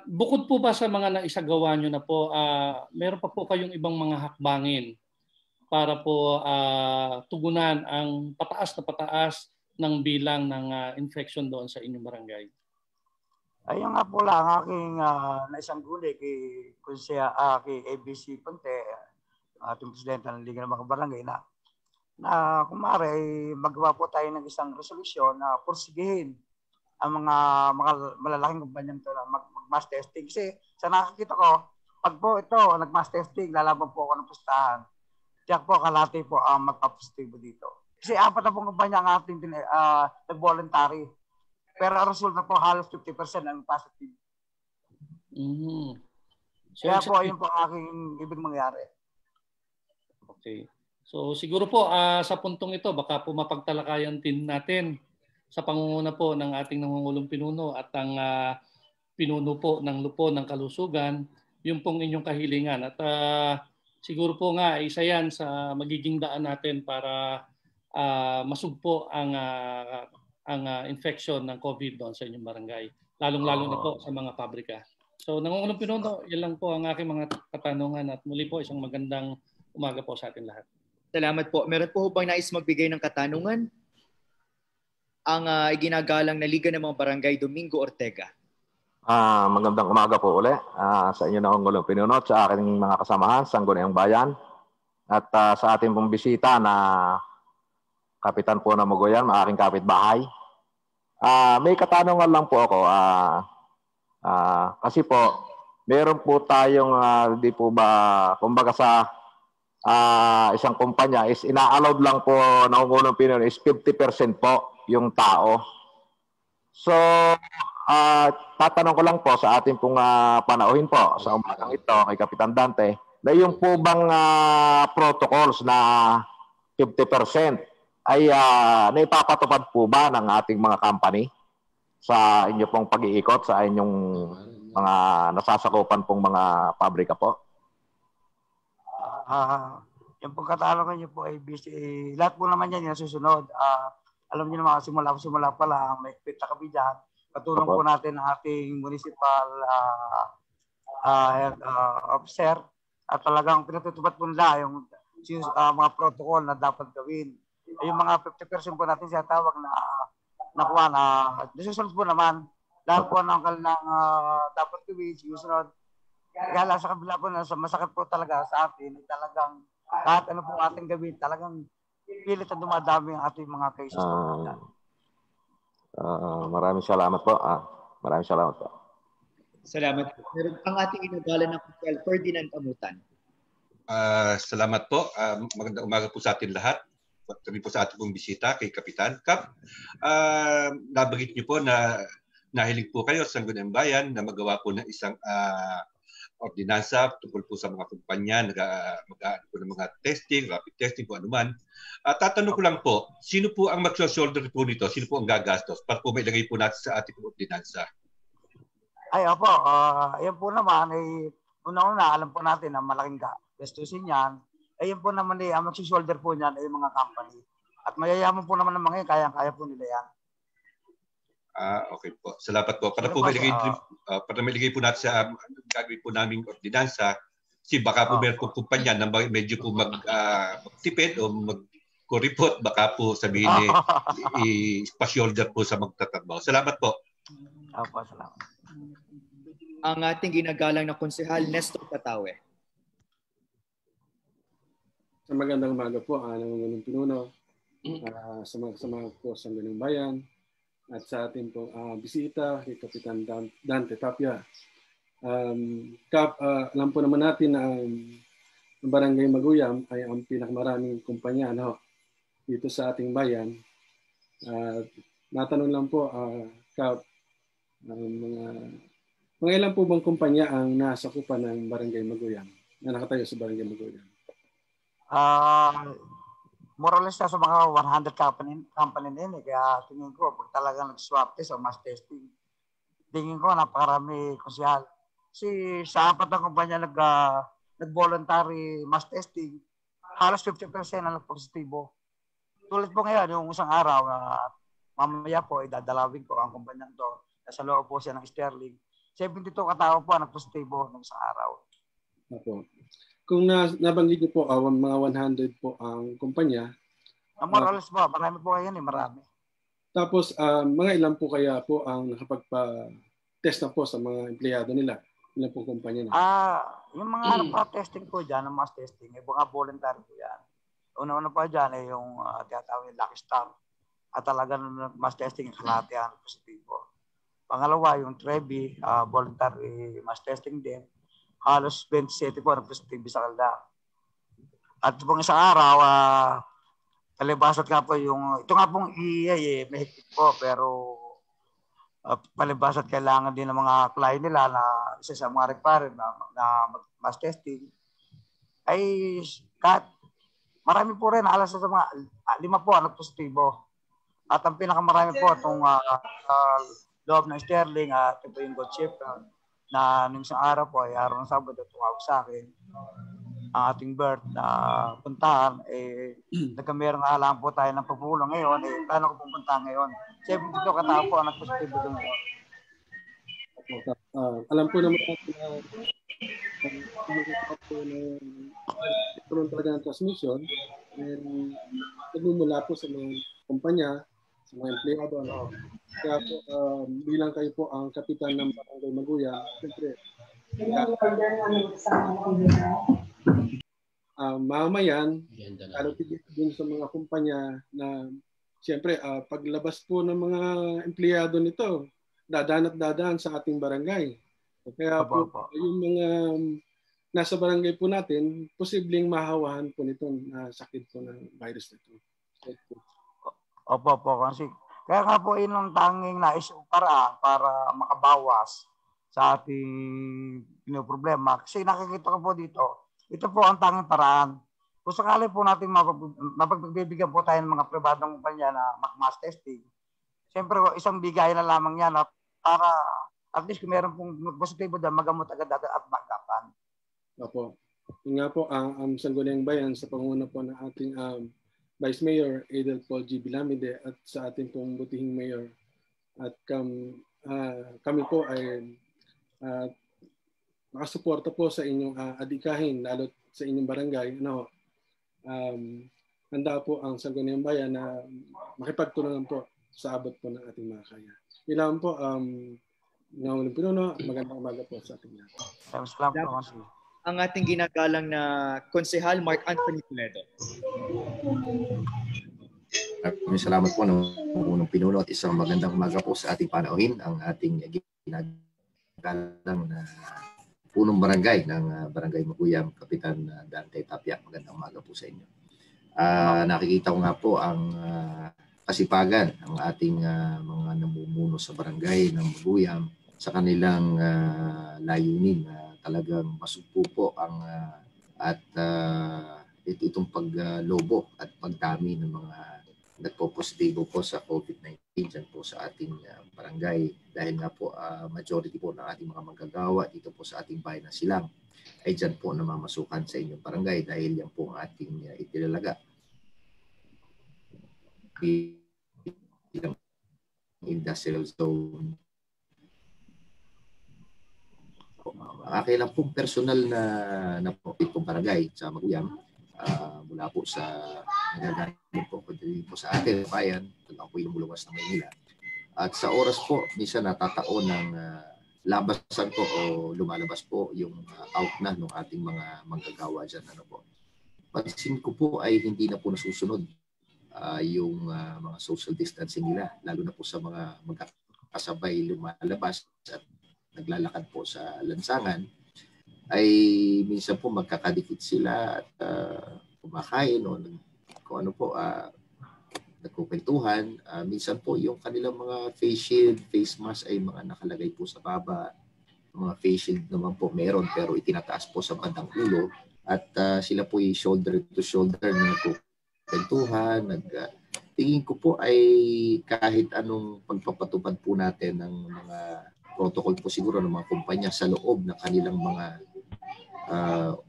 Bukod po ba sa mga naisagawa nyo na po, meron pa po kayong ibang mga hakbangin para po tugunan ang pataas ng bilang ng infection doon sa inyong barangay? Ayun nga po lang aking naisangguni kay ABC Ponte, ating presidente ng Liga ng mga Barangay na kumare magawa po tayo ng isang resolusyon na porsigihin ang mga malalaking kumpanyang ito na mag-mass testing. Kasi sa nakakita ko, pag po ito nag-mass testing, lalaban po ako ng pustahan. Tiyak po kalahati po ang magpapositibo dito. Kasi 4 na pong kumpanya ang ating nag-voluntary. Pero ang resulta po halos 50% ang positive. Mm-hmm. So, kaya po ayun po ang aking ibig mangyari. Okay. So siguro po sa puntong ito baka po mapagtalakayan din natin sa pangunguna po ng ating nangungulong pinuno at ang pinuno po ng Lupon ng Kalusugan, yung pong inyong kahilingan. At siguro po nga isa yan sa magiging daan natin para masugpo ang infection ng COVID doon sa inyong barangay. Lalong-lalo na po sa mga pabrika. So nangungulong pinuno, yan lang po ang aking mga katanungan at muli po isang magandang umaga po sa atin lahat. Salamat po. Meron po bang nais magbigay ng katanungan? Ang iginagalang na Liga ng mga Barangay, Domingo Ortega. Magandang umaga po uli sa inyo na Ongolong Pinuno at sa aking mga kasamahan, Sangguniang Bayan. At sa ating pong bisita na Kapitan po na Mugoyan, mga aking kapitbahay. May katanungan lang po ako. Kasi po, meron po tayong, di po ba, kumbaga sa isang kumpanya is ina-allowed lang po na Ongolong Pinuno is 50% po yung tao. So, tatanong ko lang po sa ating pong panauhin po sa umagang ito kay Kapitan Dante, na yung po bang protocols na 50% ay naipapatupad po ba ng ating mga company sa inyo pong pag-iikot sa inyong mga nasasakupan pong mga pabrika po? Yung pagkatanong niyo po ay busy. Lahat po naman yan yung susunod. Alam niyo naman, simula pa lang, may expect na kami dyan. Katulong po natin ang ating municipal health officer at talagang pinatutupad po nila yung mga protocol na dapat gawin. Yung mga 50% po natin siya tawag na nakuha na nasusunod po naman. Lahat po ng kanilang dapat gawin, susunod. Kaya sa kabila po na masakit po talaga sa atin, talagang kahit ano po ating gawin, talagang pilit na dumadami ang ating mga cases. Maraming salamat po. Maraming salamat po. Salamat po. Meron ang ating inagalan ng Kuya Ferdinand Amutan. Salamat po. Magandang umaga po sa atin lahat. Kami po sa ating pong bisita kay Kapitan Kap. Nabanggit niyo po na nahiling po kayo sa Sangguniang Bayan na magawa po ng isang ordinansa tungkol po sa mga kumpanya, mag-aano po ng mga testing, rapid testing po anuman. Tatanong ko lang po, sino po ang mag-shoulder po nito? Sino po ang gagastos? Para po mailagay po natin sa ating ordinansa. Ay, opo. Yan po naman, una-una, alam po natin na malaking gastusin yan. Ayun po naman, ang mag-shoulder po niyan ay yung mga company. At mayayaman po naman ng mga yan, kaya po nila yan. Okay po. Salamat po. Para po mailagay po natin sa gagawin po naming ordinansa, baka po meron po kumpanya na medyo po magtipid o mag-kuripot, baka po sabihin i-shoulder po sa magtatrabaho. Salamat po. Opo, salamat. Ang ating ginagalang na konsehal, Nestor Catawe. Sa magandang umaga po, ng pinuno, sa mga kasama po sa Sangguniang Bayan, at sa ating pong bisita kay Kapitan Dante Tapia. Alam po naman natin na ang Barangay Maguyam ay ang pinakamaraming kumpanya dito sa ating bayan. Natanong lang po, Kap, mga ilan po bang kumpanya ang nasakupan ng Barangay Maguyam, na nakatayo sa Barangay Maguyam? More or less sa mga 100 company din. Kaya tingin ko, pag talagang nag-swab test o mass testing, tingin ko napakarami konsyal. Kasi sa apat na kumpanya nag-voluntary mass testing, halos 50% na nagpositibo. Tulad po ngayon, yung isang araw, mamaya po, idadalawin ko ang kumpanyang to. Nasa loob po siya ng Sterling. 72 katao po nagpositibo ng isang araw. Opo. Kung nabanggit niyo po, mga 100 po ang kumpanya. More or less po, marami po kayo marami. Tapos, mga ilan po kaya po ang nakapagpa-test na po sa mga empleyado nila? Ilan po kumpanya na? Yung mga nagpa-testing po dyan, ang mass testing, mga voluntary po yan. Una-una po dyan ay yung tinatawag yung Lucky Star. At talagang mass testing, kalahati ang positibo. Pangalawa, yung Trevi, voluntary mass testing din. Halos 27 po ang positive sa kalda. At pong isang araw, palibasat nga po ito nga pong EA, may higpit po, pero palibasat kailangan din ng mga client nila na isa sa mga requirement na mass testing. Ay, marami po rin, alas sa mga 5 po ang positibo. At ang pinakamarami po itong loob ng Sterling at ito yung Good Ship na nung isang araw po ay araw ng Sabado tumawag sa akin ang ating bird na puntahan nagkamerong alam po tayo ng pupulong ngayon paano ko pupuntahan ngayon 72 katao po ang nagpositibo doon ngayon. Alam po naman natin na talaga ng transmission and nagmumula po sa mga kumpanya, sa mga empleyado. Kaya po, bilang kayo po ang kapitan ng Barangay Maguyam, siyempre, mamayan, tigit din sa mga kumpanya na siyempre, paglabas po ng mga empleyado nito, dadaan sa ating barangay. Kaya po, yung mga nasa barangay po natin, posibleng mahawahan po nitong sakit po ng virus nito. Opo. Kaya nga po yun ang tanging nais paraan para makabawas sa ating problema. Kasi nakikita ko po dito, ito po ang tanging paraan. Kung sakali po natin mapagbibigyan po tayo ng mga pribadong kumpanya na mag-mass testing, siyempre isang bigay na lamang yan para at least kung meron pong positibo dyan, magamot agad at magapan. Opo. Yun nga po, ang Sangguniang Bayan sa panguna po ng ating Vice Mayor Adel Paul G. Bilamide at sa ating pong butihing Mayor. At kami po ay nakasuporta po sa inyong adikahin, lalo sa inyong barangay. Handa po ang Sangguniang Bayan na makipagtulungan po sa abot po ng ating mga kaya. Ilan po, Nanguling Pinuno, magandang umaga po sa ating lahat. Ang ating ginagalang na Konsehal Mark Anthony Toledo. Maraming salamat po ng unang pinuno at isang magandang umaga po sa ating panauhin ang ating ginagalang na punong barangay ng Barangay Maguyam, Kapitan Dante Tapia. Magandang umaga po sa inyo. Nakikita ko nga po ang kasipagan ng ating mga namumuno sa barangay ng Maguyam sa kanilang layunin na talagang masugpo po ang itong paglobo at pagdami ng mga nagpo-positibo po sa COVID-19 dyan po sa ating barangay. Dahil nga po majority po ng ating mga manggagawa dito po sa ating bayan ng Silang ay dyan po namamasukan sa inyong barangay dahil yan po ang ating itinalaga. Industrial zone. Akin lang pong personal na po itong barangay sa Maguyam mula po sa nagagaling po sa ating bayan, ako po yung lumuluwas ng Maynila. At sa oras po, minsan natataon ng labasan po o lumalabas po yung out na ng ating mga manggagawa dyan. Pansin ko po ay hindi na po nasusunod yung mga social distancing nila, lalo na po sa mga magkakasabay lumalabas at naglalakad po sa lansangan, ay minsan po magkakadikit sila at kumakain o kung ano po, nagkukwentuhan. Minsan po yung kanilang mga face shield, face mask ay mga nakalagay po sa baba. Mga face shield naman po meron pero itinataas po sa bandang ulo at sila po yung shoulder to shoulder na nagkukwentuhan. Tingin ko po ay kahit anong pagpapatupad po natin ng mga protocol po siguro ng mga kumpanya sa loob ng kanilang mga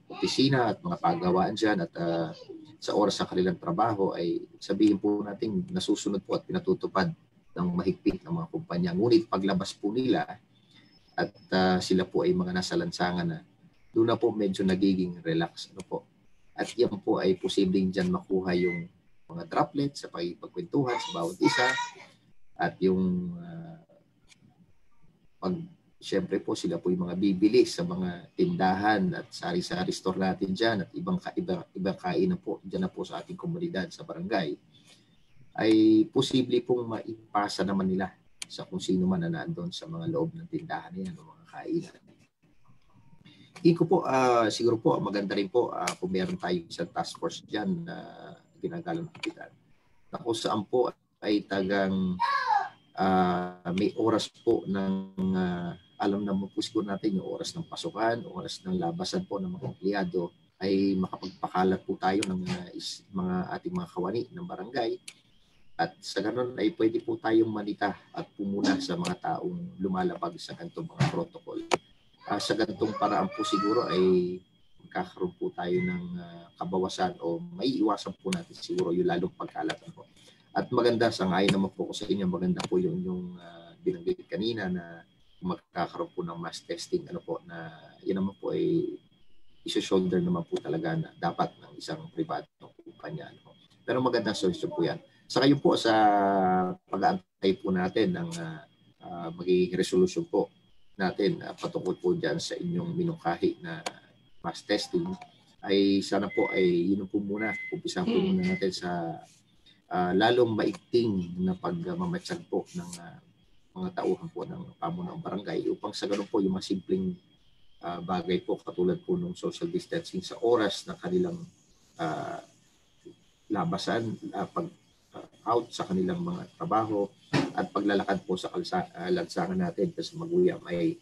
opisina at mga pagawaan dyan at sa oras ng kanilang trabaho ay sabihin po natin nasusunod po at pinatutupad ng mahigpit ng mga kumpanya. Ngunit paglabas po nila at sila po ay mga nasa lansangan na doon na po medyo nagiging relax. At yan po ay posibleng dyan makuha yung mga droplets sa pagkwentuhan sa bawat isa at yung siyempre po sila po yung mga bibili sa mga tindahan at sari-sari store natin dyan at ibang kainan po dyan na po sa ating komunidad sa barangay ay posible pong maipasa naman nila sa kung sino man na nandun sa mga loob ng tindahan niya ng mga kainan. Iko po, siguro po maganda rin po kung meron tayong isang task force dyan na ginagalang kapitan na kung saan po ay tagang may oras po ng alam naman po siguro natin yung oras ng pasukan, oras ng labasan po ng mga empleyado ay makapagpakalat po tayo ng mga ating mga kawani ng barangay at sa ganun ay pwede po tayong manita at pumuna sa mga taong lumalabag sa ganitong mga protocol. Sa ganitong paraan po siguro ay magkakaroon po tayo ng kabawasan o maiiwasan po natin siguro yung lalong pagkalatan po. At maganda, sangayon naman po ko sa inyo, maganda po yung binanggit kanina na magkakaroon po ng mass testing, na yun naman po ay iso-shoulder naman po talaga na dapat ng isang pribadong kumpanya. Pero magandang solusyon po yan. Sa kayo po sa pag-aantay po natin ng magiging resolution po natin patungkol po dyan sa inyong minungkahi na mass testing, ay sana po ay yun po muna, umpisahan po muna natin sa lalong maigting na pagmamatyag po ng mga tauhan po ng pamunang barangay upang sa ganun po yung mga simpleng bagay po katulad po ng social distancing sa oras ng kanilang labasan, pag out sa kanilang mga trabaho at paglalakad po sa lansangan natin kasi Maguyam ay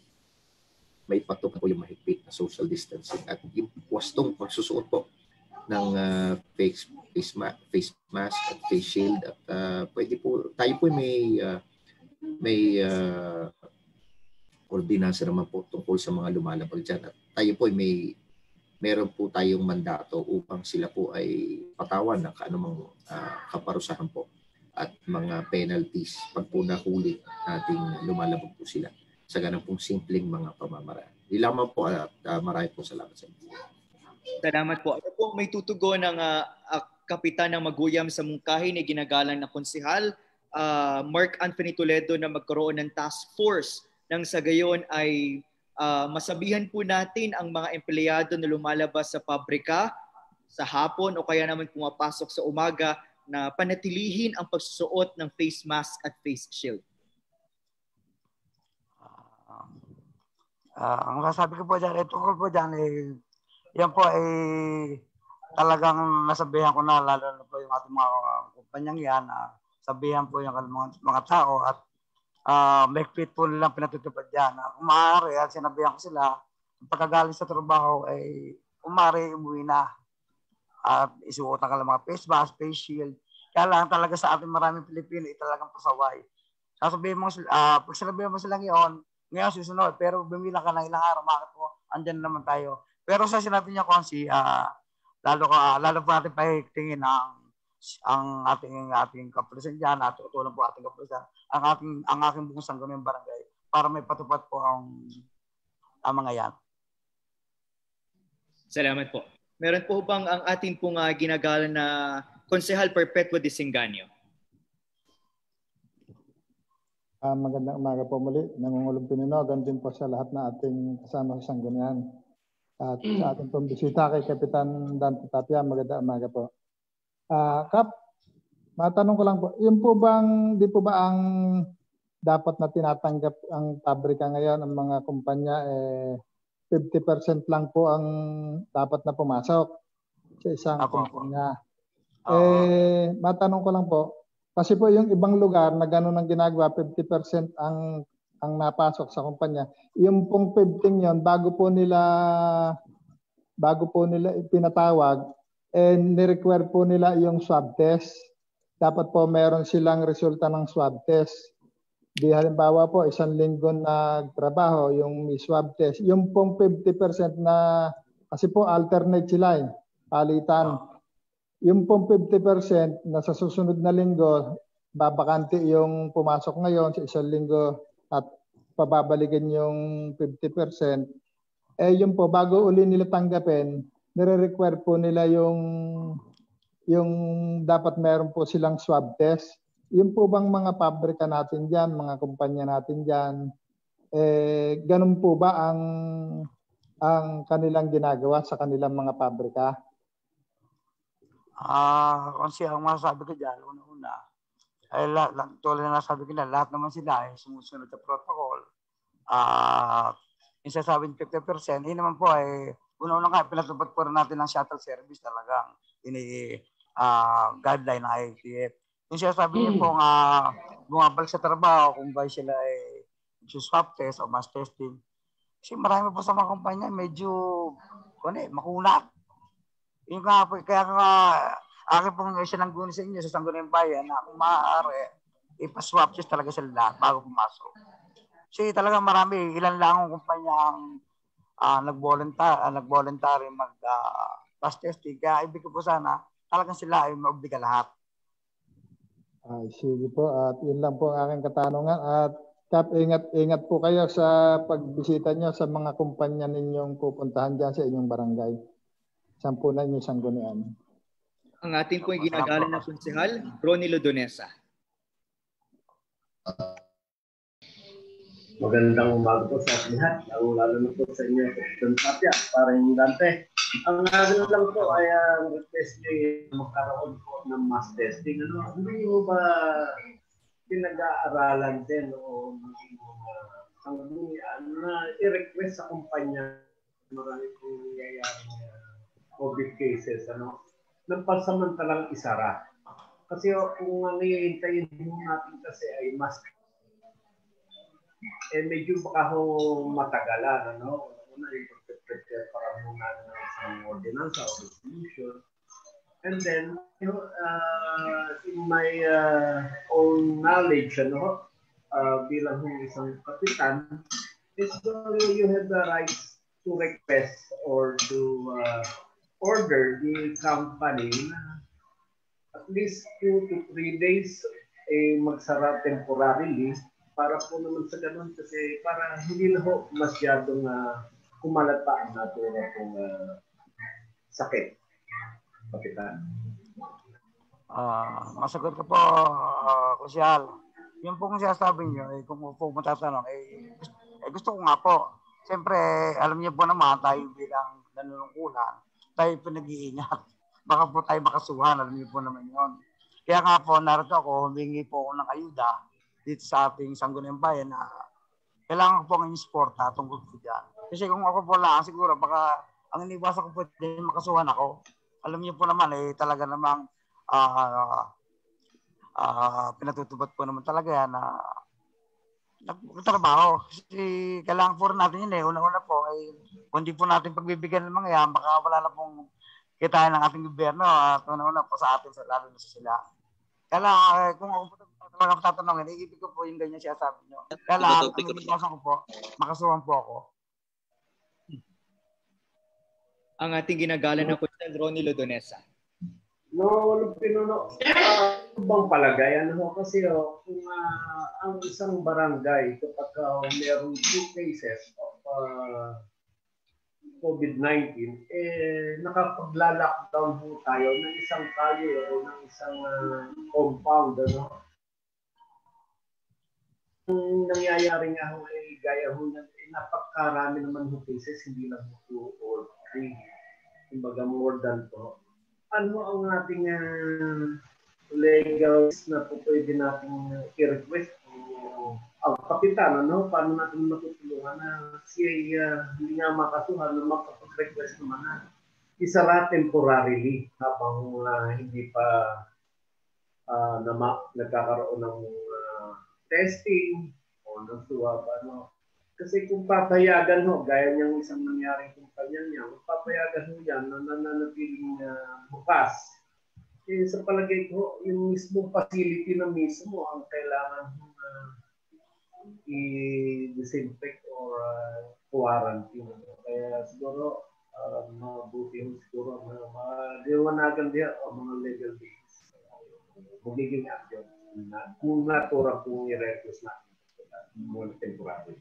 may patok po yung mahigpit na social distancing at yung wastong pagsusuot po ng face mask at face shield at pwede po tayo po may ordinansa naman po tungkol sa mga lumalabag dyan at tayo po meron po tayong mandato upang sila po ay patawan ng anumang kaparusahan po at mga penalties pag po nahuli nating lumalabag po sila sa ganang pong simpleng mga pamamaraan. Ilaman po at marami po salamat sa inyo. Salamat po. Ano po may tutugon ng kapitan ng Maguyam sa mungkahi ni ginagalang na konsehal Mark Anthony Toledo na magkaroon ng task force nang sa gayon ay masabihan po natin ang mga empleyado na lumalabas sa pabrika sa hapon o kaya naman pumapasok sa umaga na panatilihin ang pagsusuot ng face mask at face shield. Ang masasabi ko po dyan, tungkol po dyan, yan po ay talagang nasabihan ko na, lalo na po yung ating mga kumpanyang yan, sabihan po yung mga tao at mahigpit po nilang pinatutupad yan. Kung maaari, at sinabihan ko sila, pagkagaling sa trabaho ay umari, umuwi na. At isuotan ka lang mga face mask, face shield. Kaya lang talaga sa ating maraming Pilipino, talagang pasaway. Sasabihin mo, pag sinabihan mo sila ngayon susunod, pero bumila ka ng ilang araw, bakit po, andyan naman tayo. Pero sa sinabi niya, Konsi, lalo po natin pahigtingin ang ating kapulisan dyan, at tutulong po ating kapulisan, ang aking buong Sangguniang Barangay, para may patupad po ang mga yan. Salamat po. Meron po bang ang ating pong ginagalang na Konsehal Perpetua Disenganyo? Magandang umaga po muli. Nangungulong Pininog, din po sa lahat na ating kasama sa Sanggunian. At sa ating pong bisita kay Kapitan Dante Tapia, magandang umaga po. Kap, matanong ko lang po, yun po bang, di po ba ang dapat na tinatanggap ang pabrika ngayon, ang mga kumpanya, 50% lang po ang dapat na pumasok sa isang kumpanya. Matanong ko lang po, kasi po yung ibang lugar na gano'n ang ginagawa, 50% ang napasok sa kumpanya. Yung pong 15 yon bago po nila ipinatawag, ni-require po nila yung swab test. Dapat po meron silang resulta ng swab test. Di halimbawa po, 1 linggo nagtrabaho, yung may swab test. Yung pong 50% na, kasi po alternate sila palitan. Yung pong 50% na sa susunod na linggo, babakante yung pumasok ngayon sa 1 linggo at pababalikin yung 50%. Yun po, bago uli nila tanggapin, nire-require po nila yung dapat meron po silang swab test. Yun po bang mga pabrika natin dyan, mga kumpanya natin dyan, ganun po ba ang kanilang ginagawa sa kanilang mga pabrika? Kasi ang masasabi ko dyan, una-una, ay tulad na nasabi ko na, lahat naman sila ay sumusunod sa protocol. Yung sasabing 50%, yun naman po ay, una-una nga, pinatupad po rin natin ng shuttle service talagang, guideline ng IATF. Yung sinasabi niya po nga, bumabalik sa trabaho, kung ba sila ay swab test o mass testing, kasi marami po sa mga kumpanya, medyo, makunat. Yung nga po, kaya nga, akin pong sinangguni sa inyo, sa Sangguniang Bayan, na kung maaari, ipaswap test talaga sila lahat bago pumasok. Kasi talaga marami, ilan lang ang kumpanya ang nag-voluntary mag-mass testing. Kaya ibig ko po sana, talagang sila ay maobliga lahat. Sige po, at yun lang po ang aking katanungan. At Kap, ingat po kayo sa pagbisita nyo sa mga kumpanya ninyong pupuntahan dyan sa inyong barangay. Sampunan nyo Sanggunian. Ang ating po ginagalang na konsehal, Ronnie Lodonesa. Magandang umaga po sa lahat, lalo na po sa inyo, Kapitan Tapia, parang Dante. Ang ano lang po ay request nyo magkaroon po ng mass testing. Hindi mo ba pinag-aaralan din o na i-request sa kumpanya marami pong nangyayari COVID cases, ng pansamantalang isara Kasi kung ang hihintayin natin kasi ay mask, medyo baka matagalan, ano? Una, i-prepare para muna ng isang ordinansa o resolution. And then, in my own knowledge, bilang isang kapitan, is you have the right to request or to order the company na at least 2 to 3 days magsara temporarily para po naman sa ganun kasi para hindi na ho masyadong kumalat pa ang natura kong sakit. Kapitan. Masagot ko po, Kusyal. Yung pong sinasabi niyo, kung po matatanong, gusto ko nga po. Siyempre, alam niyo po naman, tayo bilang nanunungkulan, tayo po nag-iingat. Baka po tayo makasuhan, alam niyo po naman yun. Kaya nga po, narito ako, humingi po ako ng ayuda dito sa ating Sangguniang Bayan na kailangan ko po ng isporta tungkol po dyan. Kasi kung ako po lang, siguro baka ang iniwasan ko po din makasuhan ako. Alam niyo po naman, talaga namang pinatutupad po naman talaga yan na nagtrabaho. Kasi kailangan po rin natin yun Una-una po, kung di po natin pagbibigyan ng mga yan, baka wala na pong kitain ng ating gobyerno at una-una po sa atin, lalo na sa sila. Kaya kung ako po talaga tatanungin, iibig ko po yung ganyan siya sabi nyo. Kaya ang iniwasan ko po, makasuhan po ako. Ang ating ginagalan na Kusyal Ronnie Lodonesa. No, pinuno. Bang palagay, kasi kung ang isang barangay, kapag mayroong 2 cases of COVID-19, nakapagla-lockdown po tayo ng isang kalye o ng isang compound. Ang nangyayari nga ho gaya ho yan, napakarami naman ho cases, hindi lang 2 or 3. Kumbaga more than to. Ano ang ating legal na po pwede natin i-request ang kapitan, paano natin matutulungan na siya hindi nga makasuhan na makapag-request naman na isara temporarily habang hindi pa nagkakaroon ng testing o ng swab, Kasi kung papayagan gaya niyang isang nangyaring kumpanya niya, kung papayagan yan na nananatiling bukas, sa palagay ko, yung mismong facility na mismo ang kailangan i-disinfect or quarantine. Kaya siguro, mabuti siguro na maliwanagan diya o mga legal days. Magiging action na kung natura kung i-request natin muna temporary.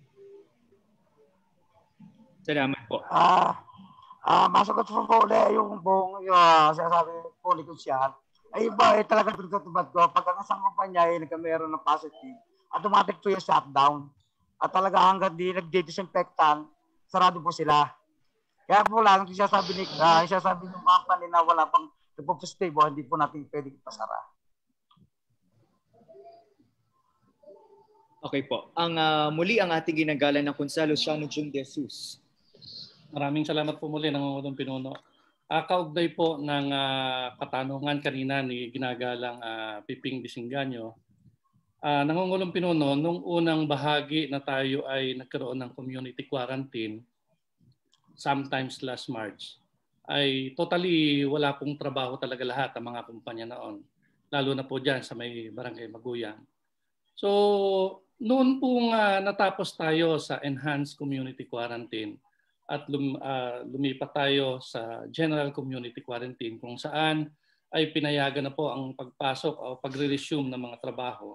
Salamat po. Masagot po ulit yung buong sinasabi po ni Kusyal. Ay ba, talaga pinatutupad ko. Pag ang isang kumpanya ay nagkameron ng positive, automatic po yung shutdown. At talaga hanggang di nagdidisinfectan, sarado po sila. Kaya po lang, isasabi ng company na wala pang nagpo-positive, hindi po natin pwede ipasara. Okay po. Muli ang ating ginagalan ng Konsehal Luciano June De Jesus. Maraming salamat po muli, Nangungulong Pinuno. Kaugnay po ng katanungan kanina ni ginagalang Piping Disenganyo. Nangungulong Pinuno, nung unang bahagi na tayo ay nagkaroon ng community quarantine, sometimes last March, ay totally wala pong trabaho talaga lahat ang mga kumpanya noon. Lalo na po dyan sa may Barangay Maguyang. So, noon pong natapos tayo sa enhanced community quarantine, at lumipat tayo sa general community quarantine kung saan ay pinayagan na po ang pagpasok o pagre-resume ng mga trabaho.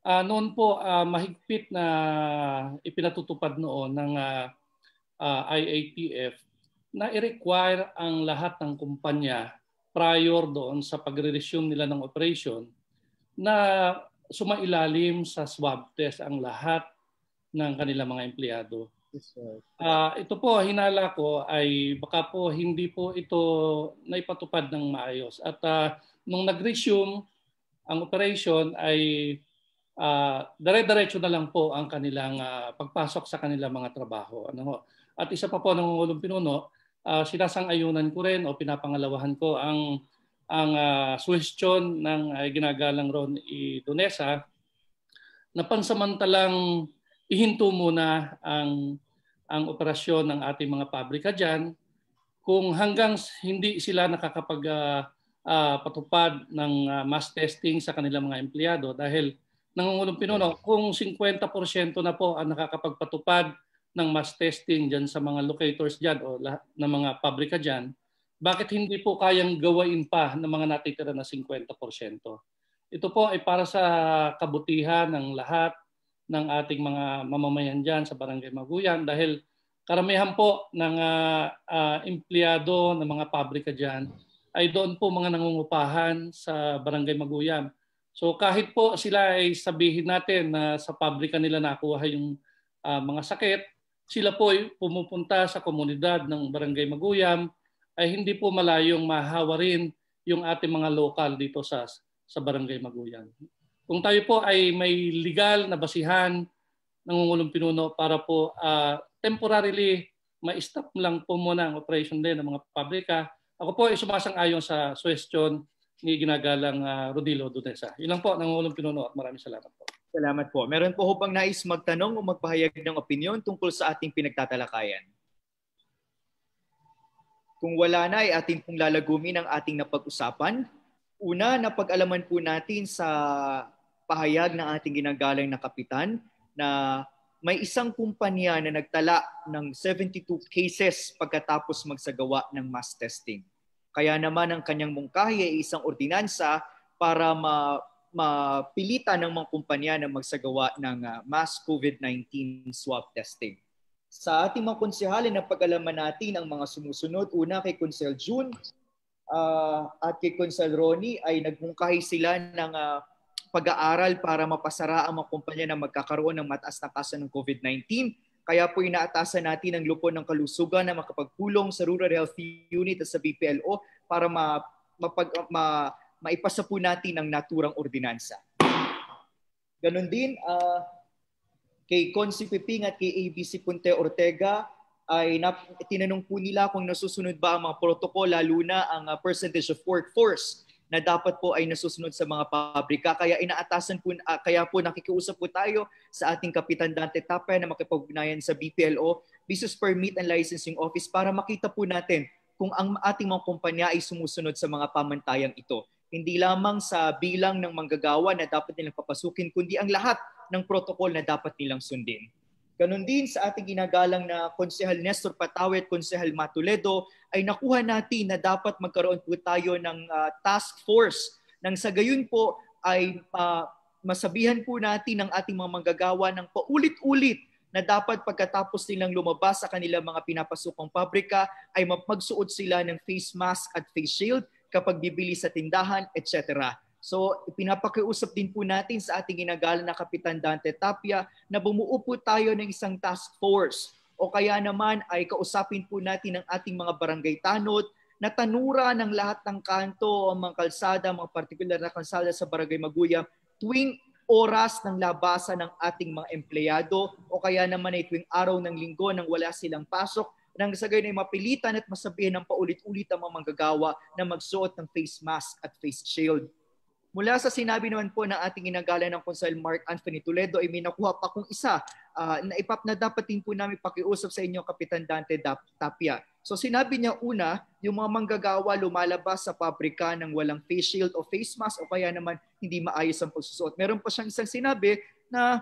Noon po mahigpit na ipinatutupad noon ng IATF na i-require ang lahat ng kumpanya prior doon sa pagre-resume nila ng operation na sumailalim sa swab test ang lahat ng kanilang mga empleyado. Ito po, hinala ko ay baka po hindi po ito naipatupad ng maayos. At nung nag-resume ang operation ay dire-diretso na lang po ang kanilang pagpasok sa kanilang mga trabaho. At isa pa po, Nangungulong Pinuno, sinasang-ayunan ko rin o pinapangalawahan ko ang ang suhestyon ng ginagalang Ron E. Donesa na pansamantalang ihinto muna ang operasyon ng ating mga pabrika dyan kung hanggang hindi sila nakakapagpatupad ng mass testing sa kanilang mga empleyado. Dahil Nangungulong Pinuno, kung 50% na po ang nakakapagpatupad ng mass testing dyan sa mga locators dyan o lahat ng mga pabrika dyan, bakit hindi po kayang gawain pa ng mga natitira na 50%? Ito po ay para sa kabutihan ng lahat ng ating mga mamamayan dyan sa Barangay Maguyan dahil karamihan po ng empleyado ng mga pabrika dyan ay doon po mga nangungupahan sa Barangay Maguyan. So kahit po sila ay sabihin natin na sa pabrika nila nakuha yung mga sakit, sila po ay pumupunta sa komunidad ng Barangay Maguyam ay hindi po malayong mahawa rin yung ating mga lokal dito sa Barangay Maguyam. Kung tayo po ay may legal na basihan Nangungulong Pinuno para po temporarily ma-stop lang po muna ang operation din ng mga pabrika, ako po ay sumasang-ayon sa suggestion ni ginagalang Rodilo Donesa. Yun lang po, Nangungulong Pinuno, at maraming salamat po. Salamat po. Meron po bang nais magtanong o magpahayag ng opinyon tungkol sa ating pinagtatalakayan? Kung wala na, ay ating pong lalagumin ang ating napag-usapan. Una, napag-alaman po natin sa pahayag ng ating ginagalang na kapitan na may isang kumpanya na nagtala ng 72 cases pagkatapos magsagawa ng mass testing. Kaya naman ang kanyang mungkahi ay isang ordinansa para mapilitan ng mga kumpanya na magsagawa ng mass COVID-19 swab testing. Sa ating mga konsehalin na pag-alaman natin ang mga sumusunod, una kay Konsel June at kay Konsel Ronnie ay nagmungkahi sila ng pag-aaral para mapasara ang mga kumpanya na magkakaroon ng mataas na kaso ng COVID-19. Kaya po inaatasan natin ang lupon ng kalusugan na makapagpulong sa Rural Health Unit at sa BPLO para maipasa po natin ang naturang ordinansa. Ganon din, kay Consi Piping at kay ABC Punte Ortega ay tinanong po nila kung nasusunod ba ang mga protocol, lalo na ang percentage of workforce na dapat po ay nasusunod sa mga pabrika. Kaya inaatasan po, kaya po nakikiusap po tayo sa ating Kapitan Dante Tapia na makipag-ugnayan sa BPLO, Business Permit and Licensing Office, para makita po natin kung ang ating mga kumpanya ay sumusunod sa mga pamantayang ito. Hindi lamang sa bilang ng manggagawa na dapat nilang papasukin, kundi ang lahat ng protocol na dapat nilang sundin. Ganon din sa ating ginagalang na Konsehal Nestor Patawe at Konsehal Matuledo ay nakuha natin na dapat magkaroon po tayo ng task force nang sa gayon po ay masabihan po natin ang ating mga manggagawa ng paulit-ulit na dapat pagkatapos nilang lumabas sa kanilang mga pinapasukang pabrika ay magsuot sila ng face mask at face shield kapag bibili sa tindahan, etc. So, pinapakiusap din po natin sa ating ginagalang na Kapitan Dante Tapia na bumuo po tayo ng isang task force o kaya naman ay kausapin po natin ang ating mga barangay tanod na tanura ng lahat ng kanto, ang mga kalsada, mga partikular na kalsada sa Barangay Maguyam tuwing oras ng labasan ng ating mga empleyado o kaya naman ay tuwing araw ng linggo nang wala silang pasok nang sa gayon ay mapilitan at masabihin ng paulit-ulit ang mga manggagawa na magsuot ng face mask at face shield. Mula sa sinabi naman po ng ating ginagalang ng Konsehal Mark Anthony Toledo ay may nakuha pa kung isa na dapat din po namin pakiusap sa inyo, Kapitan Dante Tapia. So sinabi niya una, yung mga manggagawa lumalabas sa pabrika ng walang face shield o face mask o kaya naman hindi maayos ang pagsusuot. Meron pa siyang isang sinabi na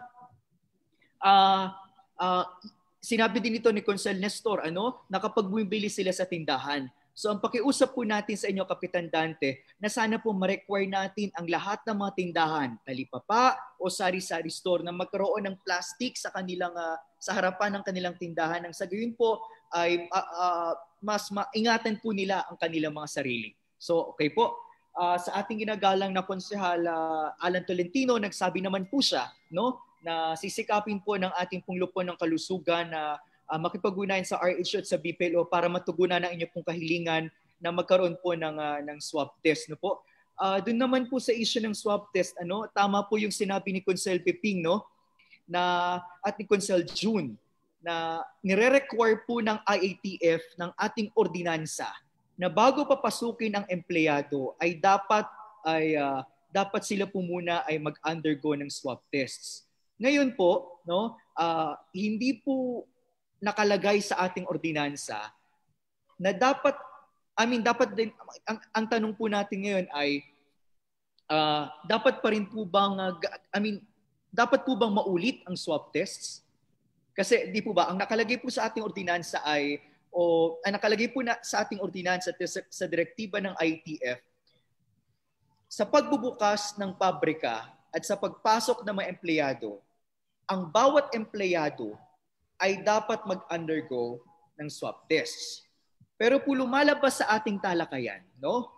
sinabi din ito ni Konsehal Nestor na kapag bumibili sila sa tindahan. So ang pakiusap po natin sa inyo, Kapitan Dante, na sana po ma-require natin ang lahat ng mga tindahan, talipapa o sari-sari store na magkaroon ng plastic sa kanilang sa harapan ng kanilang tindahan nang sa gayon po ay mas maingatan po nila ang kanilang mga sarili. So okay po. Sa ating ginagalang na Konsehal Alan Tolentino, nagsabi naman po siya na sisikapin po ng ating pong lupon ng kalusugan na makipag-ugnayan sa RH at sa BPLO para matugunan ang inyong pong kahilingan na magkaroon po ng swab test. Doon naman po sa issue ng swab test, tama po yung sinabi ni Konsehal Piping at ni Konsehal June na nire-require po ng IATF ng ating ordinansa na bago papasukin ang empleyado ay dapat sila po muna ay mag-undergo ng swab tests. Ngayon po, no, hindi po nakalagay sa ating ordinansa na dapat din ang tanong po natin ngayon ay dapat pa rin po bang dapat po bang maulit ang swab tests? Kasi di po ba ang nakalagay po sa ating ordinansa ay nakalagay po sa ating ordinansa sa direktiba ng ITF, sa pagbubukas ng pabrika at sa pagpasok ng mga empleyado, ang bawat empleyado ay dapat mag-undergo ng swab tests. Pero po lumalabas sa ating talakayan, no?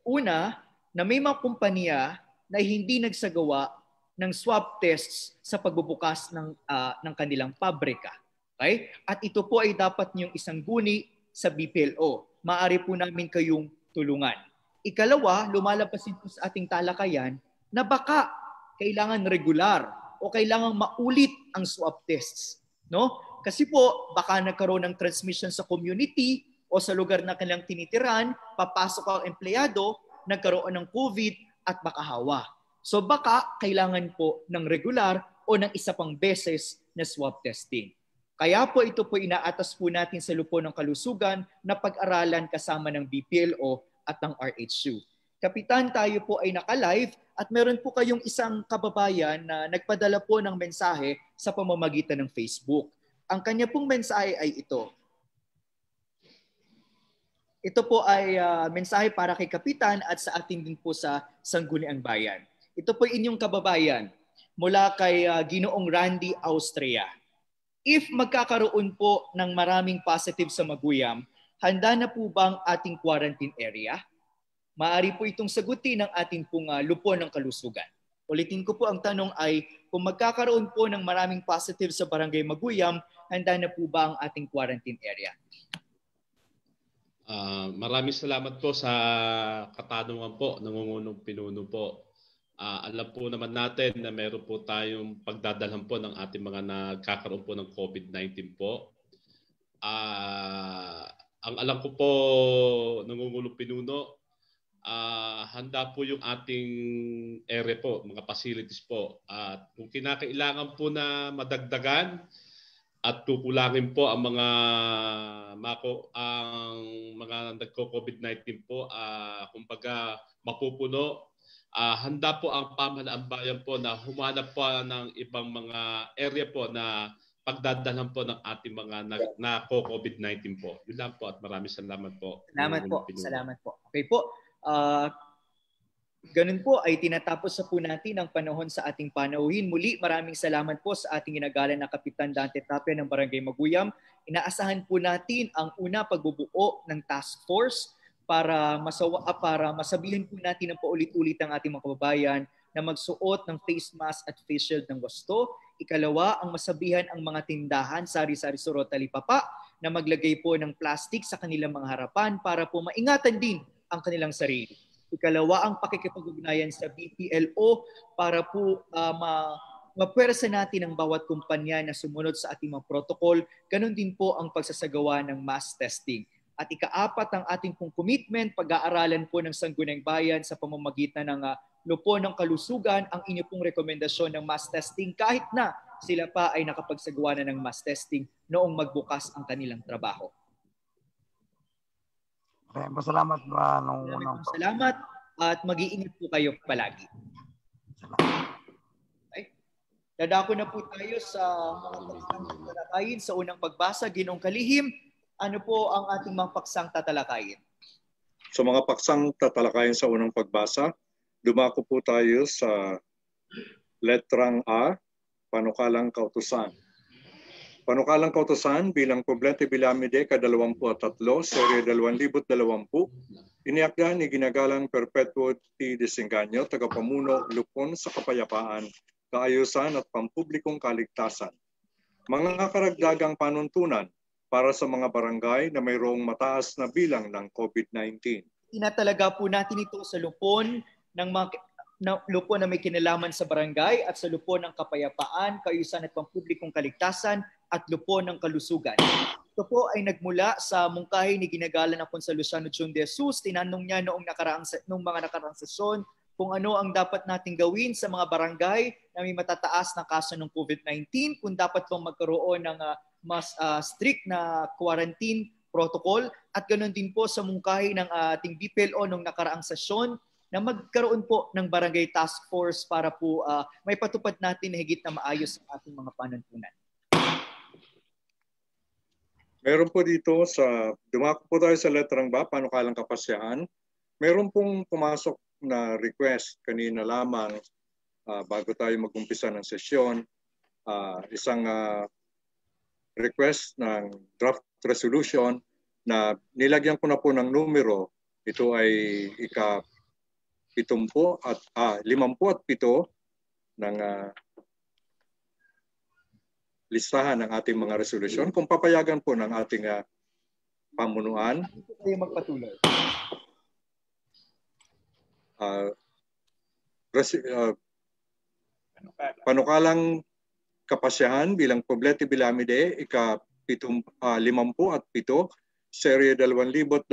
Una, na may mga kumpanya na hindi nagsagawa ng swab tests sa pagbubukas ng kanilang pabrika. Okay? At ito po ay dapat niyong isang guni sa BPLO. Maaari po namin kayong tulungan. Ikalawa, lumalabas po sa ating talakayan na baka kailangan regular o kailangan maulit ang swab tests. No? Kasi po, baka nagkaroon ng transmission sa community o sa lugar na kanilang tinitiran, papasok ang empleyado, nagkaroon ng COVID at makahawa. So baka kailangan po ng regular o ng isa pang beses na swab testing. Kaya po ito po inaatas po natin sa Lupon ng Kalusugan na pag-aralan kasama ng BPLO at ng RHU. Kapitan, tayo po ay naka-live at meron po kayong isang kababayan na nagpadala po ng mensahe sa pamamagitan ng Facebook. Ang kanya pong mensahe ay ito. Ito po ay mensahe para kay Kapitan at sa atin din po sa Sangguniang Bayan. Ito po inyong kababayan mula kay Ginoong Randy Austria. If magkakaroon po ng maraming positive sa Maguyam, handa na po bang ating quarantine area? Maaari po itong sagutin ng ating pong Lupon ng Kalusugan. Ulitin ko po, ang tanong ay kung magkakaroon po ng maraming positive sa Barangay Maguyam, handa na po ba ang ating quarantine area? Maraming salamat po sa katanungan po, nangungunong pinuno po. Alam po naman natin na meron po tayong pagdadalhan po ng ating mga nagkakaroon po ng COVID-19 po. Ang alam ko po, nangungulong pinuno, handa po yung ating area po, mga facilities po. At kung kinakailangan po na madagdagan at kukulangin po ang mga nagko-COVID-19 po, kumbaga mapupuno, handa po ang pamahalaan bayan po na humanap po ng ibang mga area po na pagdadalhan po ng ating mga na-COVID-19 po. Yun lang po at maraming salamat po. Salamat po. Salamat po. Okay po. Ganun po ay tinatapos na po natin ang panahon sa ating panauhin. Muli, maraming salamat po sa ating inagalan na Kapitan Dante Tapia ng Barangay Maguyam. Inaasahan po natin ang una pagbubuo ng task force para masabihin po natin ng paulit-ulit ang ating mga kababayan na magsuot ng face mask at face shield ng gusto. Ikalawa, ang masabihan ang mga tindahan, sari-sari surot, talipapa, na maglagay po ng plastic sa kanilang mga harapan para po maingatan din ang kanilang sarili. Ikalawa, ang pakikipag-ugnayan sa BPLO para po mapwersa natin ang bawat kumpanya na sumunod sa ating mga protocol. Ganon din po ang pagsasagawa ng mass testing. At ikaapat, ang ating pong commitment, pag-aaralan po ng Sangguniang Bayan sa pamamagitan ng Lupon ng Kalusugan ang inyo pong rekomendasyon ng mass testing kahit na sila pa ay nakapagsagawa na ng mass testing noong magbukas ang kanilang trabaho. Salamat. Salamat at mag-iingat po kayo palagi. Okay. Dadako na po tayo sa mga paksang tatalakayin. Sa unang pagbasa, Ginoong Kalihim, ano po ang ating mga paksang tatalakayin? Sa mga paksang tatalakayin sa unang pagbasa, dumako po tayo sa letrang A, Panukalang Kautusan. Panukalang Kautusan bilang Poblete Bilamide ka-23, Serye 2020, iniakda ni Ginagalang Perpetuo T. Desengaño, tagapamuno Lupon sa Kapayapaan, Kaayusan at Pampublikong Kaligtasan. Mga karagdagang panuntunan para sa mga barangay na mayroong mataas na bilang ng COVID-19. Tinatalaga po natin ito sa Lupon ng Lupon na may kinalaman sa barangay at sa Lupon ng Kapayapaan, Kaayusan at Pampublikong Kaligtasan at Lupon ng Kalusugan. Ito po ay nagmula sa mungkahi ni ginagala na Consul Luciano Chun de Jesus. Tinanong niya noong mga nakaraang sesyon kung ano ang dapat nating gawin sa mga barangay na may matataas na kaso ng COVID-19, kung dapat bang magkaroon ng mas strict na quarantine protocol, at ganoon din po sa mungkahi ng ating BPLO noong nakaraang sesyon na magkaroon po ng barangay task force para po may patupad natin na higit na maayos ang ating mga panuntunan. Meron po dito dumako po tayo sa letrang ba, panukalang kapasyahan. Meron pong pumasok na request kanina lamang bago tayo mag-umpisa ng sesyon. Isang request ng draft resolution na nilagyan ko na po ng numero. Ito ay ika-57 ng listahan ng ating mga resolusyon. Kung papayagan po ng ating pamunuan. Ito tayo magpatuloy. Panukalang kapasyahan bilang Poblete Bilamide, ika-57, serye 2020,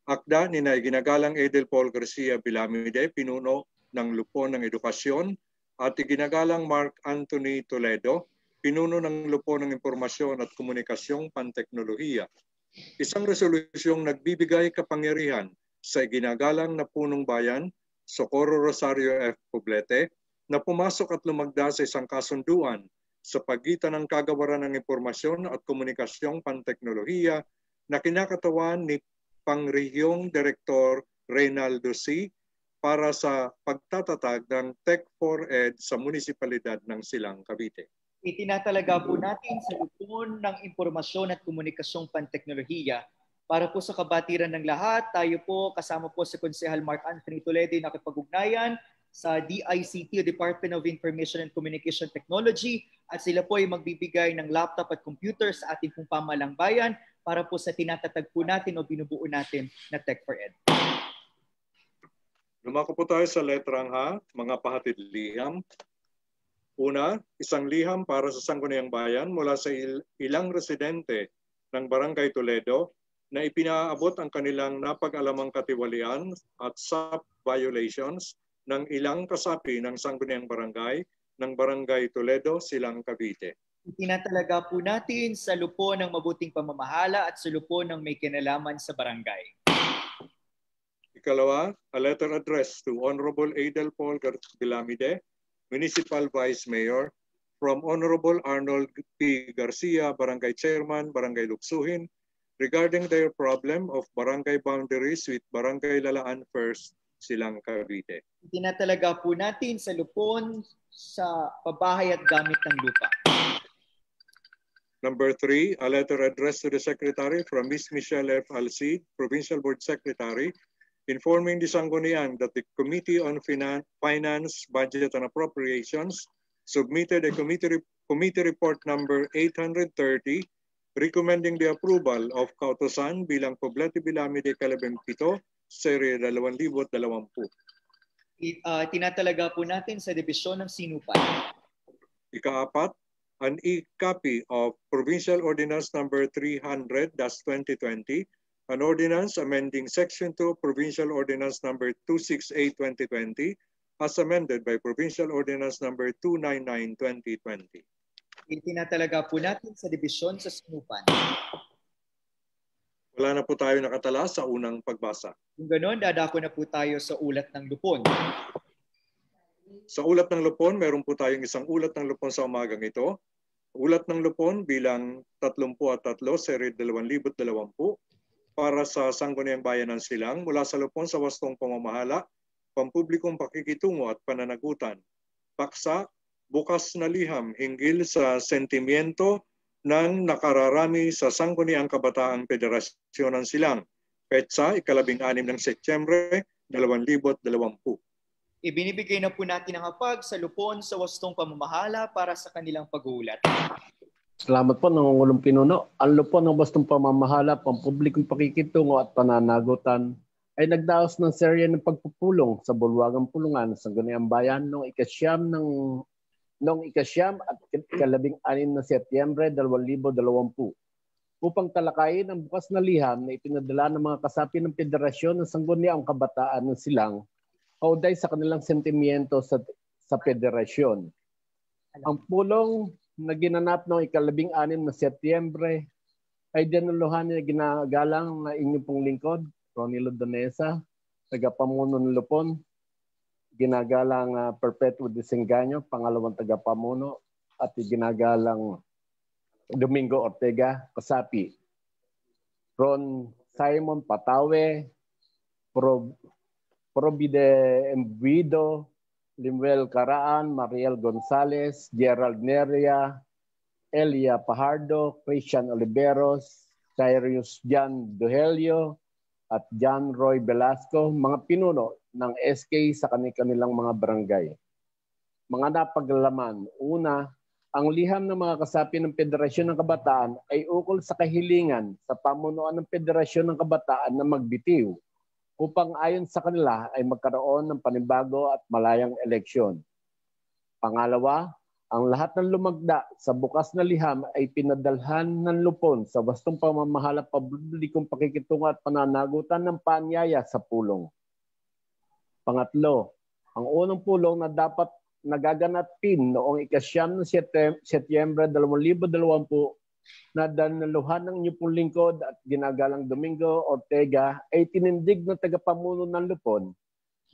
akda ni ginagalang Edel Paul Garcia Bilamide, pinuno ng Lupon ng Edukasyon, at ginagalang Mark Anthony Toledo, pinuno ng Lupon ng Impormasyon at Komunikasyong Panteknolohiya. Isang resolusyong nagbibigay kapangyarihan sa ginagalang na punong bayan, Socorro Rosario F. Poblete, na pumasok at lumagda sa isang kasunduan sa pagitan ng Kagawaran ng Impormasyon at Komunikasyong Panteknolohiya na kinakatawan ni Pangrehiyong Direktor Reynaldo C. para sa pagtatatag ng Tech4Ed sa munisipalidad ng Silang, Cavite. Itinatalaga po natin sa Lupon ng Impormasyon at Komunikasyong Panteknolohiya. Para po sa kabatiran ng lahat, tayo po kasama po sa Konsehal Mark Anthony Toledo na nakipag-ugnayan sa DICT, Department of Information and Communication Technology, at sila po ay magbibigay ng laptop at computer sa ating pong pamahalang bayan para po sa tinatatag po natin o binubuo natin na Tech4Ed. Lumako po tayo sa letrang H, mga pahatid liham. Una, isang liham para sa Sangguniang Bayan mula sa ilang residente ng Barangay Toledo na ipinaabot ang kanilang napag-alamang katiwalian at SAP violations ng ilang kasapi ng Sangguniang Barangay ng Barangay Toledo, Silang, Cavite. Itinatalaga po natin sa Lupon ng mabuting pamamahala at sa Lupon ng may kinalaman sa barangay. Ikalawa, a letter addressed to Honorable Edel Paul Bilamide, Municipal Vice Mayor, from Honorable Arnold P. Garcia, Barangay Chairman, Barangay Luksuhin, regarding their problem of barangay boundaries with Barangay Lalaan First, Silang, Cavite. Itinatalaga po natin sa Lupon sa pabahay at gamit ng lupa. Number 3, a letter addressed to the Secretary from Ms. Michelle F. Alcid, Provincial Board Secretary, informing the Sangguniang that the Committee on Finance, Budget and Appropriations submitted a committee report number 830 recommending the approval of kautusan bilang Poblete Bilamide Calabem 7, Serye 2020. Tinatalaga po natin sa Dibisyon ng Sinupan. Ika-4, an e-copy of Provincial Ordinance number 300-2020, an ordinance amending Section 2 Provincial Ordinance number 268-2020 as amended by Provincial Ordinance number 299-2020. Itinatalaga po natin sa Dibisyon sa Sinupan. Wala na po tayo nakatala sa unang pagbasa. Kung ganoon, dadako na po tayo sa ulat ng Lupon. Sa ulat ng Lupon, meron po tayong isang ulat ng Lupon sa umagang ito. Ulat ng Lupon bilang 33, Serye 2020 para sa Sangguniang Bayan ng Silang mula sa Lupon sa wastong pamamahala, pampublikong pakikitungo at pananagutan. Paksa, bukas na liham hinggil sa sentimiento ng nakararami sa Sangguniang Kabataang Federasyon ng Silang. Petsa, 16 ng Setyembre 2020. Ibinibigay na po natin ang hapag sa Lupon sa wastong pamamahala para sa kanilang pag-uulat. Salamat po, Nangungulong Pinuno. Ang Lupon ng wastong pamamahala, pampublikong pakikitungo at pananagutan ay nagdaos ng serye ng pagpupulong sa bulwagang pulungan sa Sangguniang Bayan noong ika-9 ng noong ika-9 at ika-16 na Setyembre 2020 upang talakayin ang bukas na liham na ipinadala ng mga kasapi ng Federasyon ng Sangguniang Kabataan ng Silang kaugnay sa kanilang sentimiento sa Federasyon. Ang pulong na ginanap noong ika-16 na Setyembre ay dinuluhan na ginagalang na inyong pong lingkod, Ronnie Lodonesa, tagapamuno ng Lupon, ginagalang Perpetuo Disengaño, pangalawang tagapamuno, at ginagalang Domingo Ortega, kasapi. Ron Simon Patawe, Probide Embuido, Limuel Caraan, Mariel Gonzalez, Gerald Neria, Elia Pajardo, Christian Oliveros, Cyrus Jan Duhelio, at John Roy Velasco, mga pinuno ng SK sa kanilang mga barangay. Mga napaglalaman, una, ang liham ng mga kasapi ng Federasyon ng Kabataan ay ukol sa kahilingan sa pamunuan ng Federasyon ng Kabataan na magbitiw upang ayon sa kanila ay magkaroon ng panibago at malayang eleksyon. Pangalawa, ang lahat ng lumagda sa bukas na liham ay pinadalhan ng Lupon sa wastong pamamahala publikong pakikitungo at pananagutan ng paanyaya sa pulong. Pangatlo, ang unang pulong na dapat nagaganapin noong ika-9 ng Setyembre 2020 na danaluhan ng inyong pong lingkod at ginagalang Domingo Ortega ay tinindig ng tagapamuno ng Lupon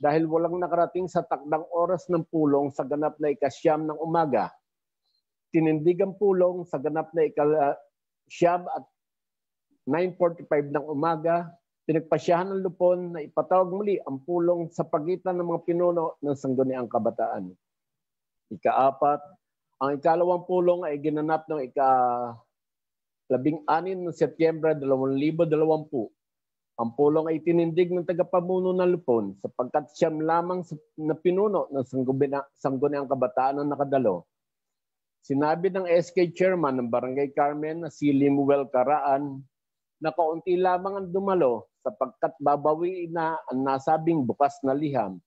dahil walang nakarating sa takdang oras ng pulong sa ganap na ika-9 ng umaga. Tinindig ang pulong sa ganap na ika-9 at 9:45 ng umaga. Pinagpasyahan ng Lupon na ipatawag muli ang pulong sa pagitan ng mga pinuno ng Sangguniang Kabataan. Ika-4, ang ikalawang pulong ay ginanap ng ika-16 ng Setyembre 2020. Ang pulong ay tinindig ng tagapamuno ng Lupon sapagkat siyam lamang na pinuno ng Sangguniang Kabataan ang nakadalo. Sinabi ng SK Chairman ng Barangay Carmen na si Limuel Caraan na kaunti lamang ang dumalo sapagkat babawiin na ang nasabing bukas na liham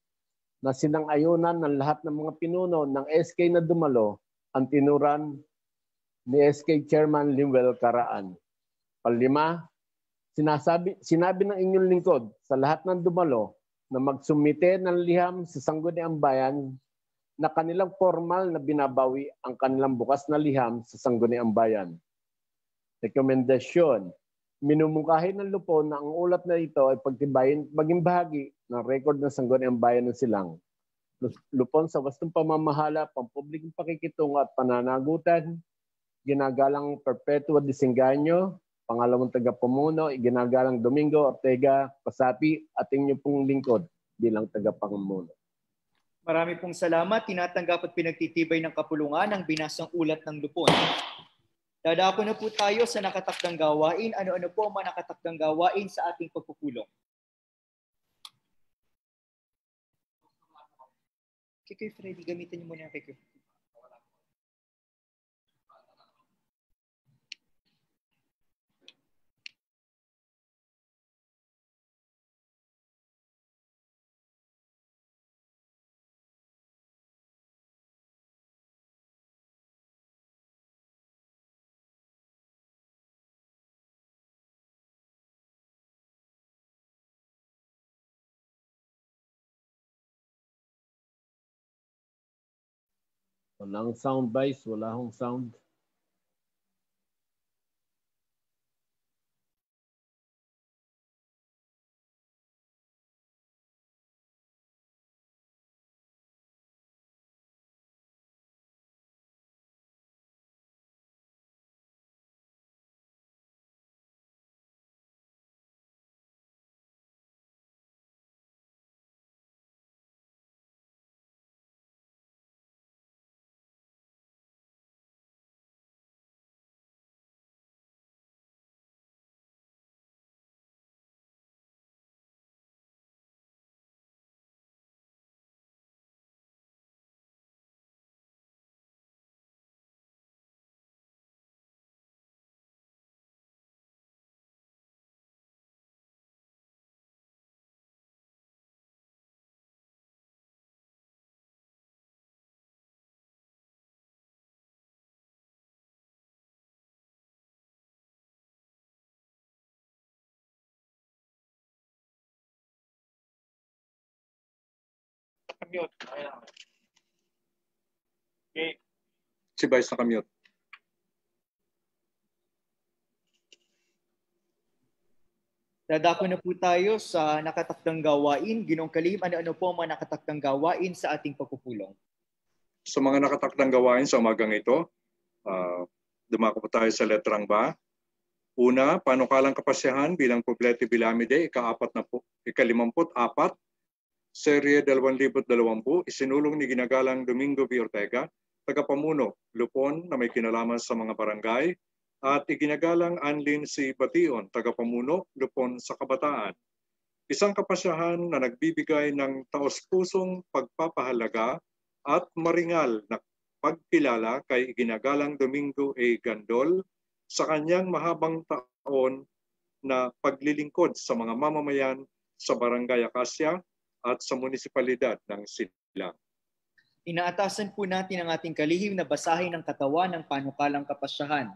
na sinang-ayunan ng lahat ng mga pinuno ng SK na dumalo ang tinuran ni SK Chairman Limuel Caraan. Palima, sinabi ng inyong lingkod sa lahat ng dumalo na magsumite ng liham sa Sangguniang Bayan na kanilang formal na binabawi ang kanilang bukas na liham sa Sangguniang Bayan. Rekomendasyon, minumungkahi ng Lupon na ang ulat na ito ay pagtibayin maging bahagi ng record ng Sangguniang Bayan ng Silang. Lupon sa wastong pamamahala, pampublikong pakikitungo at pananagutan, ginagalang Perpetuo Disengaño, pangalawang tagapamuno, ginagalang Domingo Ortega, kasapi, at inyong pong lingkod bilang tagapamuno. Marami pong salamat. Tinatanggap at pinagtitibay ng kapulungan ang binasang ulat ng Lupon. Dadako na po tayo sa nakatakdang gawain. Ano-ano po ang mga nakatakdang gawain sa ating pagpupulong? Kikoy Freddy, gamitin niyo muna yung Kikoy. Walang sound, Vice. Wala akong sound. Okay. Si Vice nakamute. Dadako na po tayo sa nakatakdang gawain. Ginong Kalim, ano po ang mga nakatakdang gawain sa ating pagpupulong? Sa mga nakatakdang gawain sa umagang ito, dumako po tayo sa letrang ba. Una, panukalang kapasyahan bilang Poblete Bilamide, ika-54, serye 2020, isinulong ni ginagalang Domingo V. Ortega, tagapamuno, Lupon na may kinalaman sa mga barangay, at iginagalang Anlin C. Bation, tagapamuno, Lupon sa Kabataan. Isang kapasyahan na nagbibigay ng taos-pusong pagpapahalaga at maringal na pagkilala kay iginagalang Domingo A. Gandol sa kanyang mahabang taon na paglilingkod sa mga mamamayan sa Barangay Acacia at sa munisipalidad ng Silang. Inaatasan po natin ang ating kalihim na basahin ng katawan ng panukalang kapasyahan.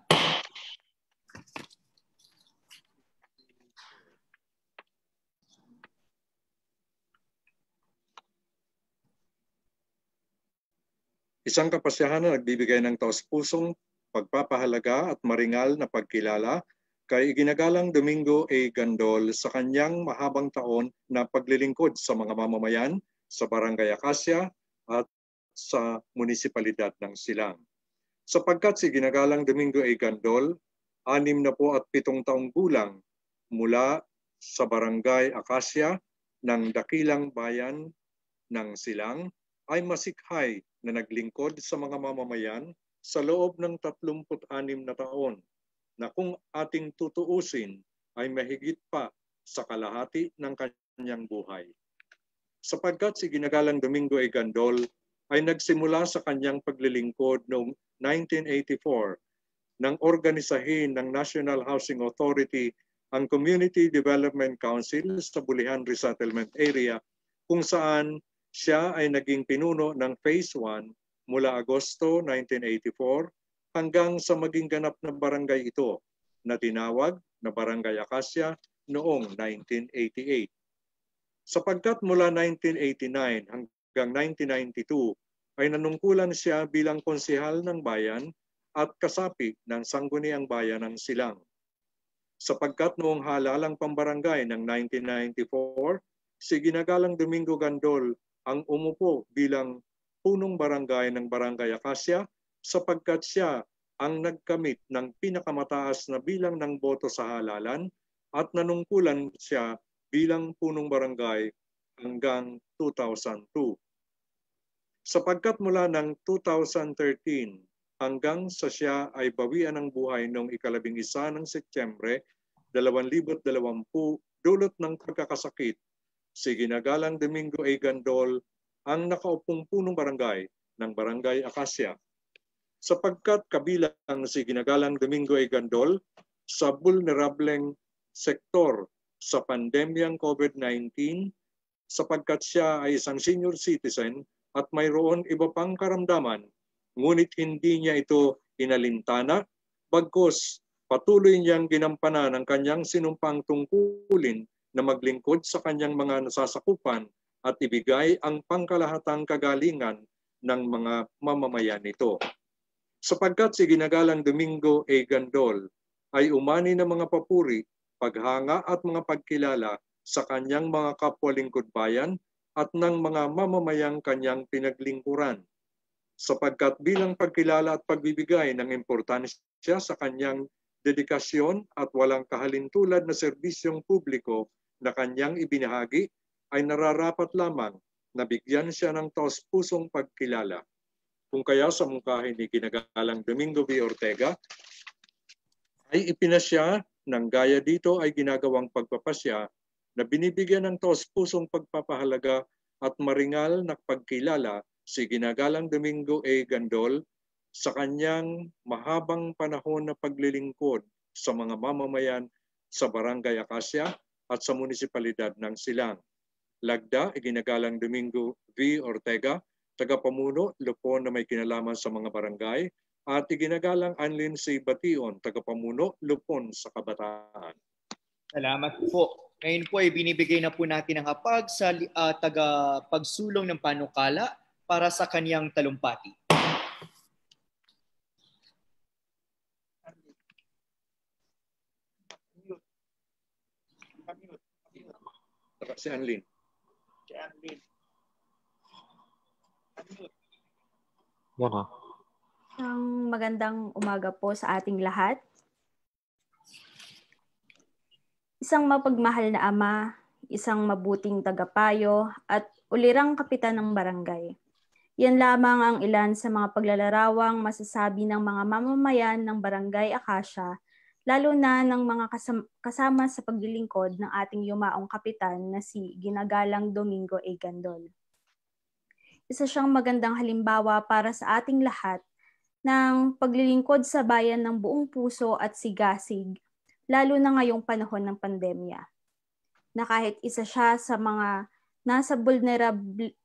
Isang kapasyahan na nagbibigay ng taos-pusong pagpapahalaga at maringal na pagkilala kay iginagalang Domingo A. Gandol sa kanyang mahabang taon na paglilingkod sa mga mamamayan sa Barangay Acacia at sa munisipalidad ng Silang. Sapagkat si ginagalang Domingo A. Gandol, 67 taong gulang mula sa Barangay Acacia ng dakilang bayan ng Silang, ay masikhay na naglingkod sa mga mamamayan sa loob ng 36 na taon na kung ating tutuusin ay mahigit pa sa kalahati ng kanyang buhay. Sapagkat si ginagalang Domingo A. Gandol ay nagsimula sa kanyang paglilingkod noong 1984 nang organisahin ng National Housing Authority ang Community Development Council sa Bulihan Resettlement Area, kung saan siya ay naging pinuno ng Phase 1 mula Agosto 1984 hanggang sa maging ganap na barangay ito na tinawag na Barangay Acacia noong 1988. Sapagkat mula 1989 hanggang 1992 ay nanungkulan siya bilang konsehal ng bayan at kasapi ng Sangguniang Bayan ng Silang. Sapagkat noong halalang pambarangay ng 1994, si ginagalang Domingo Gandol ang umupo bilang punong barangay ng Barangay Acacia sapagkat siya ang nagkamit ng pinakamataas na bilang ng boto sa halalan at nanungkulan siya bilang punong barangay hanggang 2002. Sapagkat mula ng 2013 hanggang sa siya ay bawian ng buhay noong ika-11 ng Setyembre 2020 dulot ng pagkakasakit, si ginagalang Domingo A. Gandol ang nakaupong punong barangay ng Barangay Acacia. Sapagkat kabilang si ginagalang Domingo A. Gandol sa vulnerableng sektor sa pandemyang COVID-19, sapagkat siya ay isang senior citizen at mayroon iba pang karamdaman, ngunit hindi niya ito inalintana, bagkus patuloy niyang ginampanan ang kanyang sinumpang tungkulin na maglingkod sa kanyang mga nasasakupan at ibigay ang pangkalahatang kagalingan ng mga mamamayan nito. Sapagkat si ginagalang Domingo A. Gandol ay umani ng mga papuri, paghanga at mga pagkilala sa kanyang mga kapwa-lingkod bayan at ng mga mamamayang kanyang pinaglingkuran. Sapagkat bilang pagkilala at pagbibigay ng importansya sa kanyang dedikasyon at walang kahalintulad na serbisyong publiko na kanyang ibinahagi, ay nararapat lamang na bigyan siya ng taos-pusong pagkilala. Kung kaya sa mungkahi ni ginagalang Domingo V. Ortega ay ipinasya ng gaya dito ay ginagawang pagpapasya na binibigyan ng taos-pusong pagpapahalaga at maringal na pagkilala si ginagalang Domingo A. Gandol sa kanyang mahabang panahon na paglilingkod sa mga mamamayan sa Barangay Acacia at sa munisipalidad ng Silang. Lagda, iginagalang Domingo V. Ortega, tagapamuno, Lupon na may kinalaman sa mga barangay, at iginagalang Anlin C. Bation, tagapamuno, Lupon sa Kabataan. Salamat po. Ngayon po ay binibigay na po natin ang hapag sa tagapagsulong ng panukala para sa kaniyang talumpati. Si Anlin. Ang magandang umaga po sa ating lahat. Isang mapagmahal na ama, isang mabuting tagapayo, at ulirang kapitan ng barangay. Yan lamang ang ilan sa mga paglalarawang masasabi ng mga mamamayan ng Barangay Acacia, lalo na ng mga kasama sa paglilingkod ng ating yumaong kapitan na si Ginagalang Domingo A. Gandol. Isa siyang magandang halimbawa para sa ating lahat ng paglilingkod sa bayan ng buong puso at sigasig, lalo na ngayong panahon ng pandemya. Na kahit isa siya sa mga nasa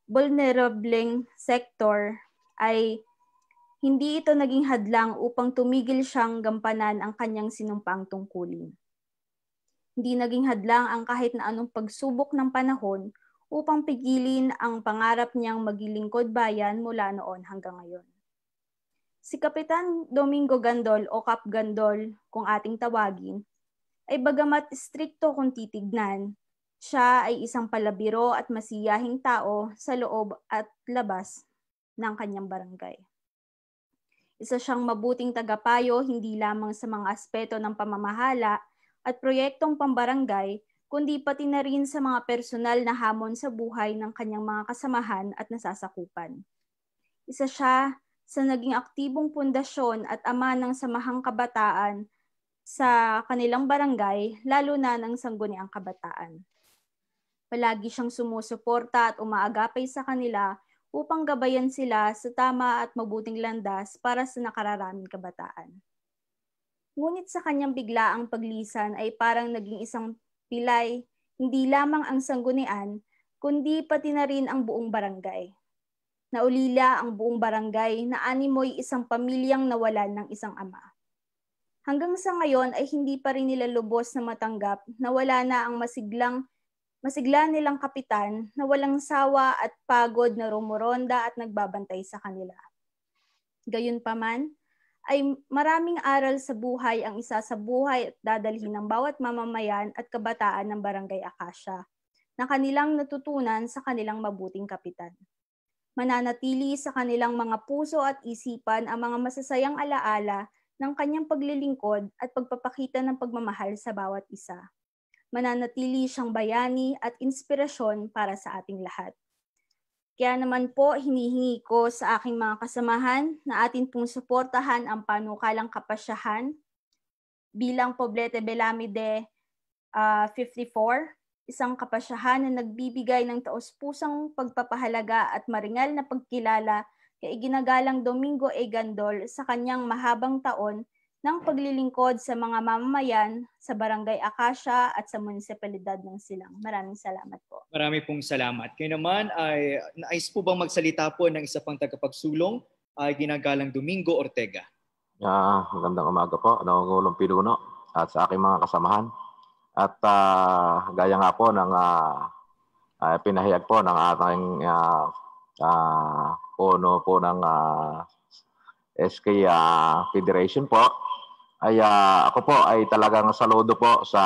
vulnerableng sektor ay hindi ito naging hadlang upang tumigil siyang gampanan ang kanyang sinumpaang tungkulin. Hindi naging hadlang ang kahit na anong pagsubok ng panahon upang pigilin ang pangarap niyang maglingkod bayan mula noon hanggang ngayon. Si Kapitan Domingo Gandol o Kap Gandol, kung ating tawagin, ay bagamat strikto kung titignan, siya ay isang palabiro at masiyahing tao sa loob at labas ng kanyang barangay. Isa siyang mabuting tagapayo hindi lamang sa mga aspeto ng pamamahala at proyektong pambarangay, kundi pati na rin sa mga personal na hamon sa buhay ng kanyang mga kasamahan at nasasakupan. Isa siya sa naging aktibong pundasyon at ama ng samahang kabataan sa kanilang barangay, lalo na ng sangguniang kabataan. Palagi siyang sumusuporta at umaagapay sa kanila upang gabayan sila sa tama at mabuting landas para sa nakararaming kabataan. Ngunit sa kanyang biglaang paglisan ay parang naging isang pilay, hindi lamang ang sanggunian, kundi pati na rin ang buong barangay. Naulila ang buong barangay na animoy isang pamilyang nawalan ng isang ama. Hanggang sa ngayon ay hindi pa rin nila lubos na matanggap na wala na ang masigla nilang kapitan na walang sawa at pagod na rumoronda at nagbabantay sa kanila. Gayunpaman, ay maraming aral sa buhay ang isa sa buhay at dadalhin ng bawat mamamayan at kabataan ng Barangay Acacia na kanilang natutunan sa kanilang mabuting kapitan. Mananatili sa kanilang mga puso at isipan ang mga masasayang alaala ng kanyang paglilingkod at pagpapakita ng pagmamahal sa bawat isa. Mananatili siyang bayani at inspirasyon para sa ating lahat. Kaya naman po, hinihingi ko sa aking mga kasamahan na atin pong suportahan ang panukalang kapasyahan bilang Poblete Belamide 54, isang kapasyahan na nagbibigay ng taos-pusang pagpapahalaga at maringal na pagkilala kay Ginagalang Domingo A. Gandol sa kanyang mahabang taon ng paglilingkod sa mga mamamayan sa Barangay Acacia at sa munisipalidad ng Silang. Maraming salamat po. Marami pong salamat. Kayo naman ay nais po bang magsalita po ng isa pang tagapagsulong, Ginagalang Domingo Ortega? Magandang umaga po, Nangungulong Pinuno at sa aking mga kasamahan. At gaya nga po ng pinahayag po ng ating puno po ng SK Federation po, ay ako po ay talagang saludo po sa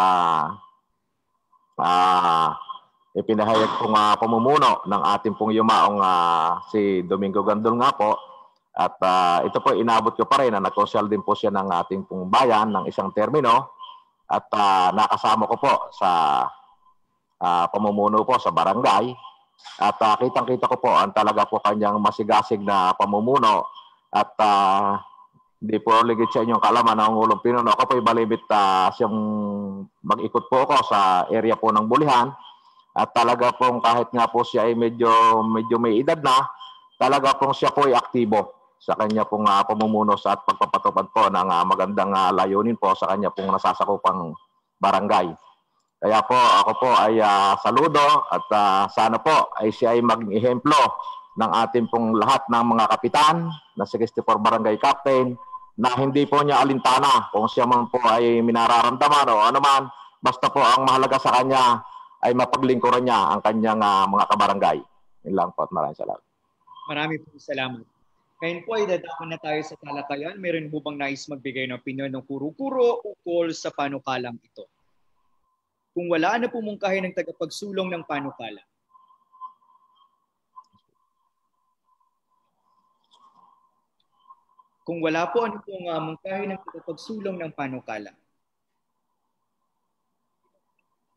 ipinahayag pong pamumuno ng ating pong yumaong si Domingo Gandol nga po. At ito po inabot ko pa rin na nagkonsyal din po siya ng ating pong bayan ng isang termino. At nakasama ko po sa pamumuno po sa barangay. At kitang-kita ko po ang talaga po kanyang masigasig na pamumuno. At hindi po ligit sa inyong kaalaman ng Ulong Pinuno. Ako po ibalibit siyang mag-ikot po ako sa area po ng Bulihan. At talaga pong kahit nga po siya ay medyo may edad na, talaga pong siya po ay aktibo sa kanya pong pamumuno at pagpapatupad po ng magandang layunin po sa kanya pong nasasakupang barangay. Kaya po ako po ay saludo at sana po ay siya ay maging ehemplo ng ating pong lahat ng mga kapitan na 64 barangay captain na hindi po niya alintana kung siya man po ay minararamdaman o ano man, Basta po ang mahalaga sa kanya ay mapaglingkuran niya ang kanyang mga kabarangay. Yun lang po at maraming salamat. Marami po salamat. Ngayon po ay dadako na tayo sa talakayan. Meron po bang nais magbigay ng opinion ng kuro-kuro ukol sa panukalang ito? Kung wala na pumungkahin ng tagapagsulong ng panukala. Kung wala po, ano pong mungkahin ng tagapagsulong ng panukala?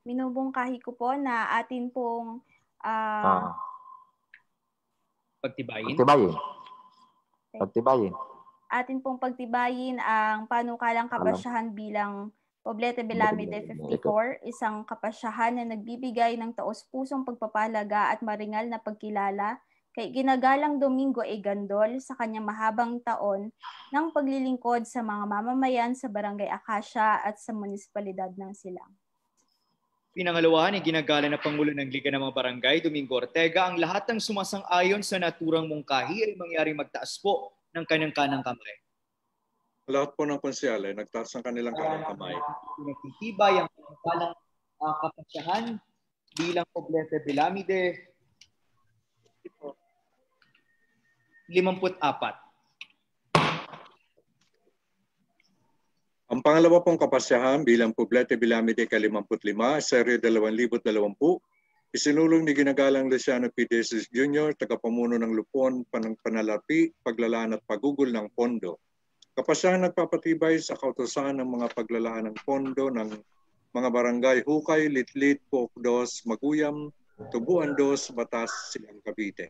Minubungkahi ko po na atin pong pagtibayin. Atin pong pagtibayin ang panukalang kapasyahan bilang Poblete Belamide 54, isang kapasyahan na nagbibigay ng taos-pusong pagpapahalaga at maringal na pagkilala kay Ginagalang Domingo A. Gandol sa kanyang mahabang taon ng paglilingkod sa mga mamamayan sa Barangay Acacia at sa munisipalidad ng Silang. Pinangalawahan ay ginagala na Pangulo ng Liga ng mga Barangay, Domingo Ortega, ang lahat ng sumasang-ayon sa naturang mungkahi ay mangyaring magtaas po ng kanyang kanang kamay. Lahat po ng konsyal ay nagtaas ng kanilang kanang kamay. Pinagtitibay ang panukalang kapasyahan bilang Poblete Belamide 54. Ang pangalawa pong kapasyahan bilang Poblete Belamide ka-55, serye 2020, isinulong ni Ginagalang Luciano P. De Jesus Jr., tagapamuno ng Lupon, Panalapi, Paglalaan at Pagugol ng Pondo. Kapasyahan nagpapatibay sa kautusan ng mga paglalaan ng pondo ng mga barangay Hukay, Litlit, Pokdos, Maguyam, Tubuan Dos, Batas, Silang Cavite.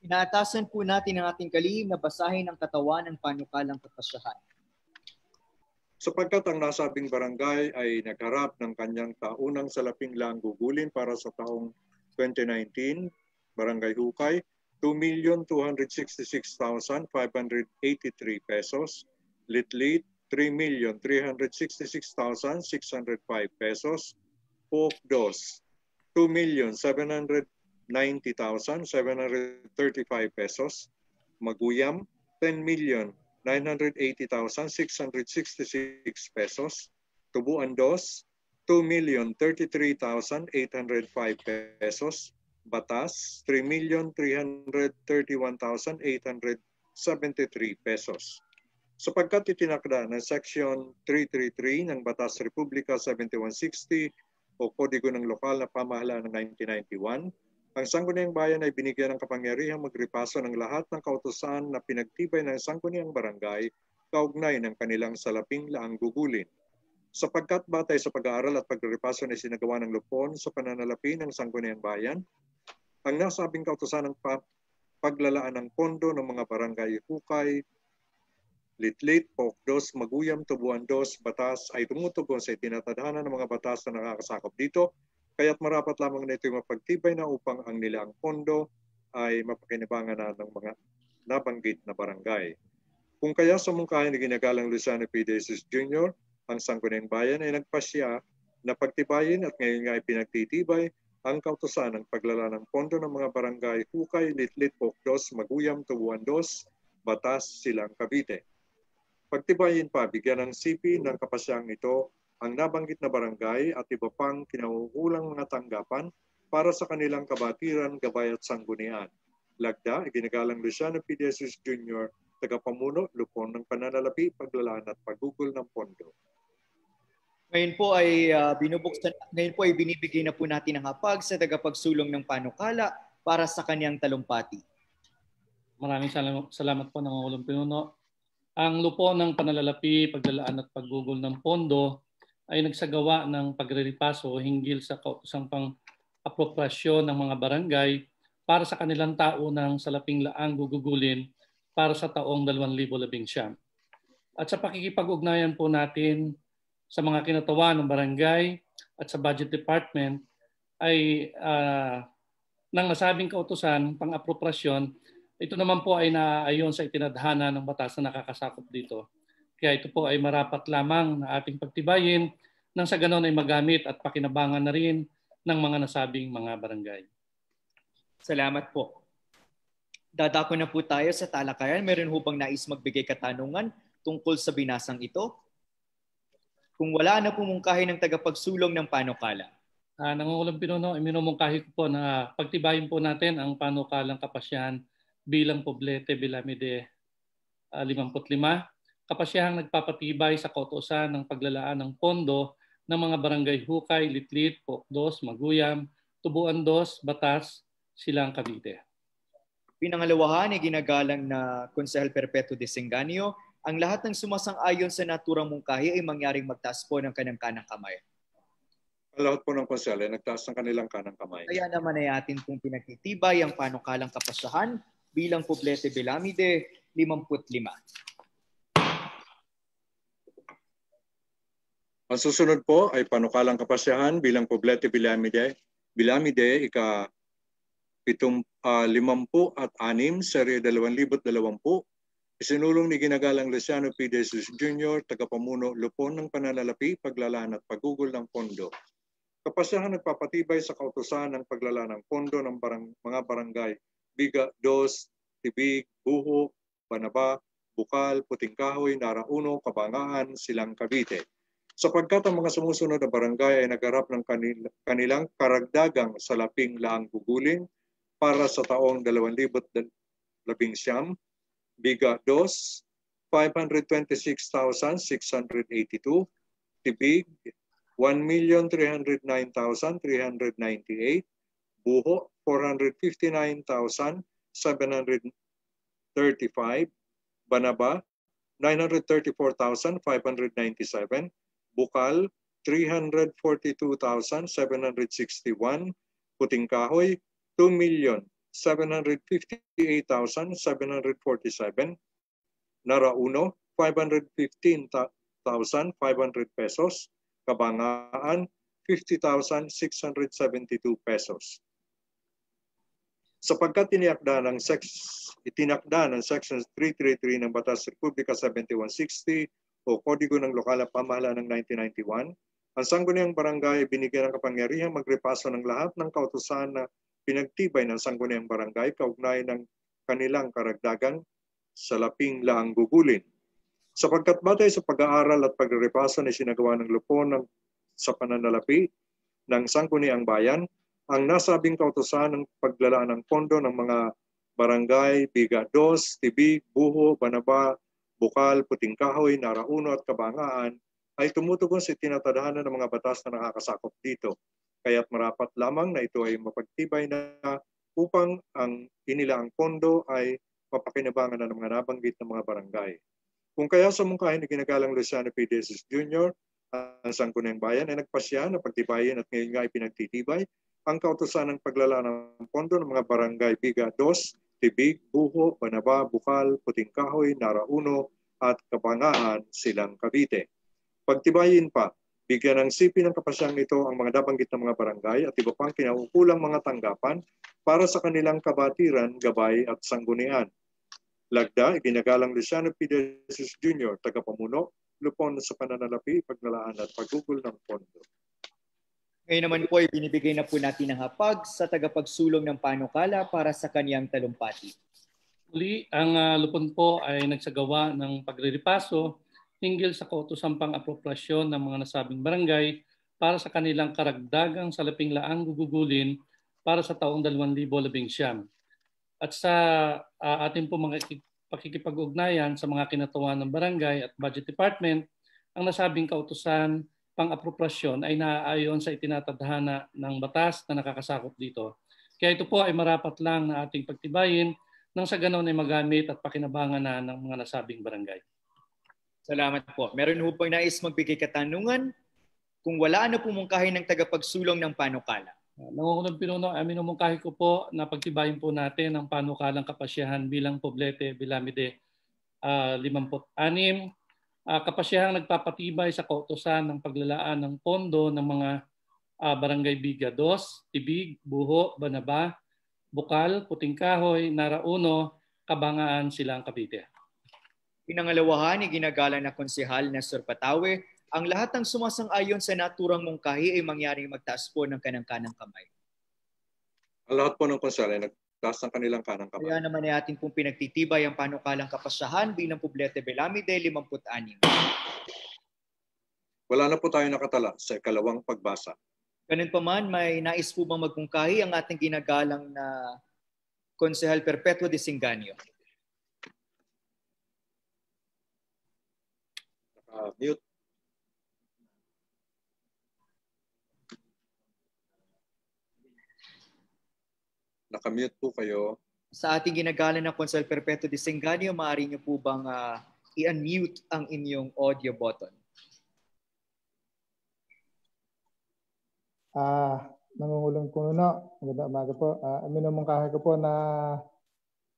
Inaatasan po natin ang ating kalihim na basahin ang katawan ng panukalang kapasyahan. Sapagkat ang nasabing barangay ay nagharap ng kanyang taunang salaping lang gugulin para sa taong 2019, Barangay Hukay, 2,266,583 pesos, Litlit, 3,366,605 pesos, Pokdos, 2,790,735 pesos, Maguyam, 10,980,666 pesos, Tubuan Dos, 2,033,805 pesos, Batas, 3,331,873 pesos. Sapagkat itinakda ng Section 333 ng Batas Republika 7160 o Kodigo ng Lokal na Pamahalaan ng 1991, ang Sangguniang Bayan ay binigyan ng kapangyarihang magripaso ng lahat ng kautusan na pinagtibay ng Sangguniang Barangay kaugnay ng kanilang salaping laang gugulin. Sapagkat batay sa pag-aaral at pagripaso na sinagawa ng Lupon sa pananalapi ng Sangguniang Bayan, ang nasabing kautusan ng paglalaan ng pondo ng mga barangay Hukay, Litlit, Pokdos, Maguyam, Tubuan Dos, Batas ay tumutugon sa itinatadhana ng mga batas na nakakasakop dito, kaya't marapat lamang na ito'y mapagtibay na upang ang nilaang pondo ay mapakinabangan na ng mga nabanggit na barangay. Kung kaya sa mungkahin ni Ginagalang Luciano P. De Jesus Jr., ang Sangguniang Bayan ay nagpasya na pagtibayin at ngayon nga ay pinagtitibay ang kautusan ng paglala ng pondo ng mga barangay Hukay, Litlit, Pokdos, Maguyam, Tubuan Dos, Batas, Silang Cavite. Pagtibayin pa, bigyan ng CP ng kapasyang ito ang nabanggit na barangay at iba pang kinauukulang mga tanggapan para sa kanilang kabatiran, gabay at sanggunian. Lagda, Ginagalang Luciano P. De Jesus Jr., tagapamuno, Lupon ng Pananalapi, Paglalaan at Pagugol ng Pondo. Ngayon po ay binibigay na po natin ang hapag sa tagapagsulong ng panukala para sa kanyang talumpati. Maraming salamat po ng Ulong Pinuno. Ang Lupon ng Pananalapi, Paglalaan at Paggugol ng Pondo ay nagsagawa ng pagriripaso hinggil sa kautusang pang-aproprasyon ng mga barangay para sa kanilang taunang salaping laang gugugulin para sa taong 2019. At sa pakikipag-ugnayan po natin sa mga kinatawa ng barangay at sa budget department ay ng nasabing kautusan pang-aproprasyon, ito naman po ay naaayon sa itinadhana ng batas na nakakasakop dito. Kaya ito po ay marapat lamang na ating pagtibayin nang sa ganon ay magamit at pakinabangan na rin ng mga nasabing mga barangay. Salamat po. Dadako na po tayo sa talakayan. Meron ho bang nais magbigay katanungan tungkol sa binasang ito? Kung wala na pumungkahi ng tagapagsulong ng panukala. Nangungulang Pinuno, minumungkahi ko po na pagtibayin po natin ang panukalang kapasyahan bilang Poblete Bilamide 55. Kapasyahang nagpapatibay sa kautusan ng paglalaan ng pondo ng mga barangay Hukay, Litlit, Pokdos, Maguyam, Tubuan 2, Batas, Silang Cavite. Pinangalawahan ay ginagalang na Konsehal Perpetuo de Senganio, ang lahat ng sumasang-ayon sa naturang mungkahi ay mangyaring magtaas po ng kanang-kanang kamay. Ang lahat po ng konsehal ay nagtaas ng kanilang kanang kamay. Kaya naman ay atin pong pinagtitibay ang panukalang kapasyahan bilang Poblete Bilamide 55. Ang susunod po ay panukalang kapasyahan bilang Poblete Bilamide ika-56, serye 2020. Isinulong ni Ginagalang Luciano P. De Jesus Jr., tagapamuno Lupon ng Pananalapi, Paglalaan at Pagugol ng Pondo. Kapasyahan nagpapatibay sa kautusan ng paglalaan ng pondo ng mga barangay Biga 2, Tibig, Buho, Banaba, Bukal, Puting Kahoy, Nara 1, Kabangaan, Silang Cavite. Sapagkat ang mga sumusunod na barangay ay nagharap ng kanilang karagdagang salaping laang gugulin para sa taong 2019, Biga 2, 526,682, Tibig, 1,309,398, Buho, 459,735, Banaba, 934,597, Bukal, 342,761, Puting Kahoy, 2,758,747, Nara 1, 515,500 pesos, Kabangaan, 50,672 pesos. Sapagkat itinakda ng Section 333 ng Batas Republika 7160 o Kodigo ng Lokal at Pamahalaan ng 1991, ang sangguniang barangay binigyan ng kapangyarihang magrepaso ng lahat ng kautusan na pinagtibay ng sangguniang barangay kaugnay ng kanilang karagdagang salaping laang gugulin. Sapagkat batay sa pag-aaral at pagrepaso na sinagawa ng Lupon sa pananalapi ng sangguniang bayan, ang nasabing kautusan ng paglalaan ng pondo ng mga barangay Biga 2, Tibig, Buho, Banaba, Bukal, Puting Kahoy, Nara 1 at Kabangaan ay tumutugon sa tinatadhana ng mga batas na nakakasakop dito. Kaya't marapat lamang na ito ay mapagtibay na upang ang inilaang pondo ay mapakinabangan na ng mga nabanggit ng mga barangay. Kung kaya sa mungkahin ni Ginagalang Luciano P. De Jesus Jr., ang Sangguniang Bayan ay nagpasya na pagtibayin at ngayon nga ay pinagtitibay ang kautusan ng paglalaan ng pondo ng mga barangay Biga 2, Tibig, Buho, Banaba, Bukal, Puting Kahoy, Nara 1 at Kabangaan, Silang Cavite. Pagtibayin pa, bigyan ng sipi ng kapasyang ito ang mga nabanggit ng mga barangay at iba pang kinaukulang mga tanggapan para sa kanilang kabatiran, gabay at sanggunian. Lagda, Ginagalang Luciano P. De Jesus Jr., tagapamuno, Lupon sa pananalapi, paglalaan at pagugol ng pondo. Ngayon naman po ay binibigay na po natin ang hapag sa tagapagsulong ng panukala para sa kaniyang talumpati. Muli, ang Lupon po ay nagsagawa ng pagriripaso hinggil sa kautusang pang-apropriasyon ng mga nasabing barangay para sa kanilang karagdagang salaping laang gugugulin para sa taong 2019. At sa ating po mga pakikipag-ugnayan sa mga kinatuan ng barangay at budget department, ang nasabing kautusan pang-apropriasyon ay naaayon sa itinatadhana ng batas na nakakasakop dito. Kaya ito po ay marapat lang na ating pagtibayin nang sa ganon ay magamit at pakinabangan na ng mga nasabing barangay. Salamat po. Meron ho pang nais magbigay katanungan? Kung wala na pumungkahin ng tagapagsulong ng panukala. Nangungunang Pinuno, minumungkahi ko po na pagtibayin po natin ang panukalang kapasyahan bilang Poblete Bilamide 56. Kapasyahang nagpapatibay sa kautusan ng paglalaan ng pondo ng mga barangay Biga 2, Tibig, Buho, Banaba, Bukal, Puting Kahoy, Nara 1, Kabangaan, Silang Cavite. Pinangalawahan ni Ginagalang na Konsehal na Sir Patawe, ang lahat ng sumasang-ayon sa naturang mungkahi ay mangyaring magtaas po ng kanang-kanang kamay. Ang lahat po ng konsehal ay nagtaas ng kanilang kanang kamay. Kaya naman ay ating pong pinagtitibay ang panukalang kapasyahan bilang Poblete Bilamide 56. Wala na po tayo nakatala sa ikalawang pagbasa. Ganun pa man, may nais po bang magmungkahi ang ating ginagalang na Konsehal Perpetuo Disenganyo? Mute. Nakamute po kayo. Sa ating ginagalang na Konsehal Perpetuo Disenganyo, maaari niyo po bang i-unmute ang inyong audio button? Nangungulong Puno, magandang umaga po. Minumungkahi ko po na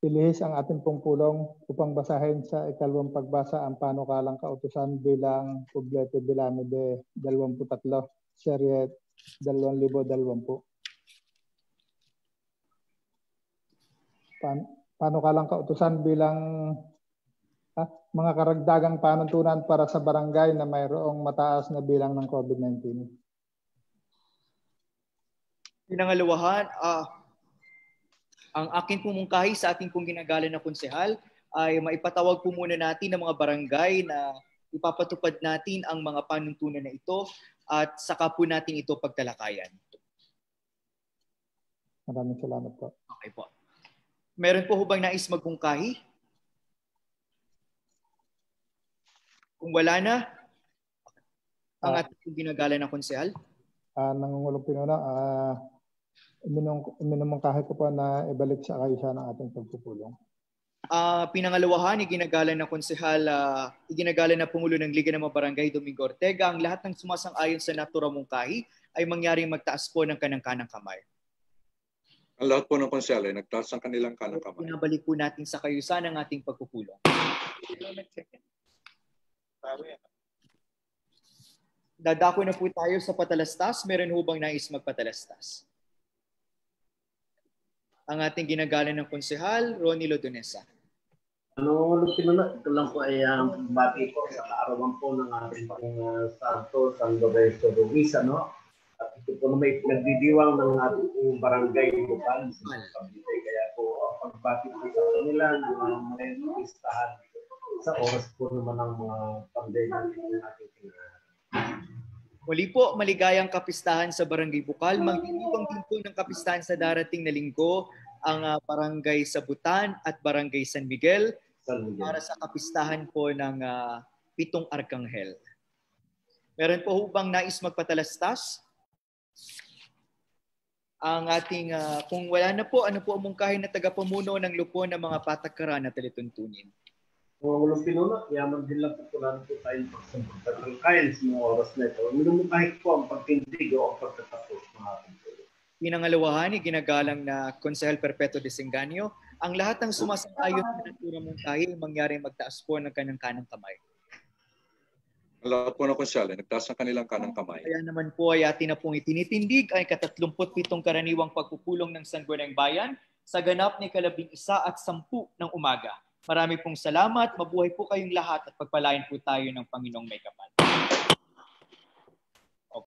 ilihis ang ating pong pulong upang basahin sa ikalawang pagbasa ang panukalang kautusan bilang Poblete Bilame de 23, Serye 2020. Panukalang kautusan bilang mga karagdagang panuntunan para sa barangay na mayroong mataas na bilang ng COVID-19. Pinangalawahan, ang aking pumungkahi sa ating pong ginagalang na konsehal ay maipatawag po muna natin ng mga barangay na ipapatupad natin ang mga panuntunan na ito at saka po natin ito pagtalakayan. Maraming salamat po. Okay po. Meron po bang nais magpungkahi? Kung wala na, ang ating ginagalang na konsehal? Nangungulong Pinuno, minumungkahi ko po na ibalik sa kaisa ng ating pagpupulong. Pinangalawahan, iginagalang na konsehal, iginagalang na Pangulo ng Liga ng mga Barangay, Domingo Ortega, ang lahat ng sumasang-ayon sa naturang-mungkahi ay mangyaring magtaas po ng kanang-kanang kamay. Ang lahat po ng konsehal ay nagtaas ang kanilang kanang kamay. Pinabalik po natin sa kayusan ang ating pagpupulong. Dadako na po tayo sa patalastas. Meron ho bang nais magpatalastas? Ang ating ginagalang ng konsehal, Ronnie Lodonesa. Ito lang po ay bati po sa kaarawan po ng ating Santo San Lorenzo Ruiz, At ito po na may nagdidiwang ng ating barangay Bukal. Kaya po, pagbati po sa kanila ng mga listahan sa oras po naman ng mga pandemic ng ating Muli po, maligayang kapistahan sa Barangay Bukal. Magdidiwang din po ng kapistahan sa darating na linggo ang Barangay Sabutan at Barangay San Miguel para sa kapistahan po ng 7 Arkanghel. Meron po bang nais magpatalastas? Ang ating, kung wala na po, ano po ang mungkahi na tagapamuno ng lupon ng mga patakaran na talituntunin? Walang Pinuno, yaman din lang po natin po tayong pagkakangkayan sa mga oras na ito. Minumungkahi po ang pagtindig o ang pagtatapos ng ating tulong. Pinangalawahan, iginagalang na Konsehal Perpetuo Disenganyo, ang lahat ng sumasang-ayon sa naturang-mungkahi mangyaring magtaas po ng kanang-kanang kamay. Ang lahat po ng konsehal ay nagtaas ang kanilang kanang kamay. Kaya naman po ay atin na pong itinitindig ay 37 karaniwang pagpupulong ng Sangguniang Bayan sa ganap ni 11 at 10 ng umaga. Marami pong salamat, mabuhay po kayong lahat at pagpalain po tayo ng Panginoong may kapal.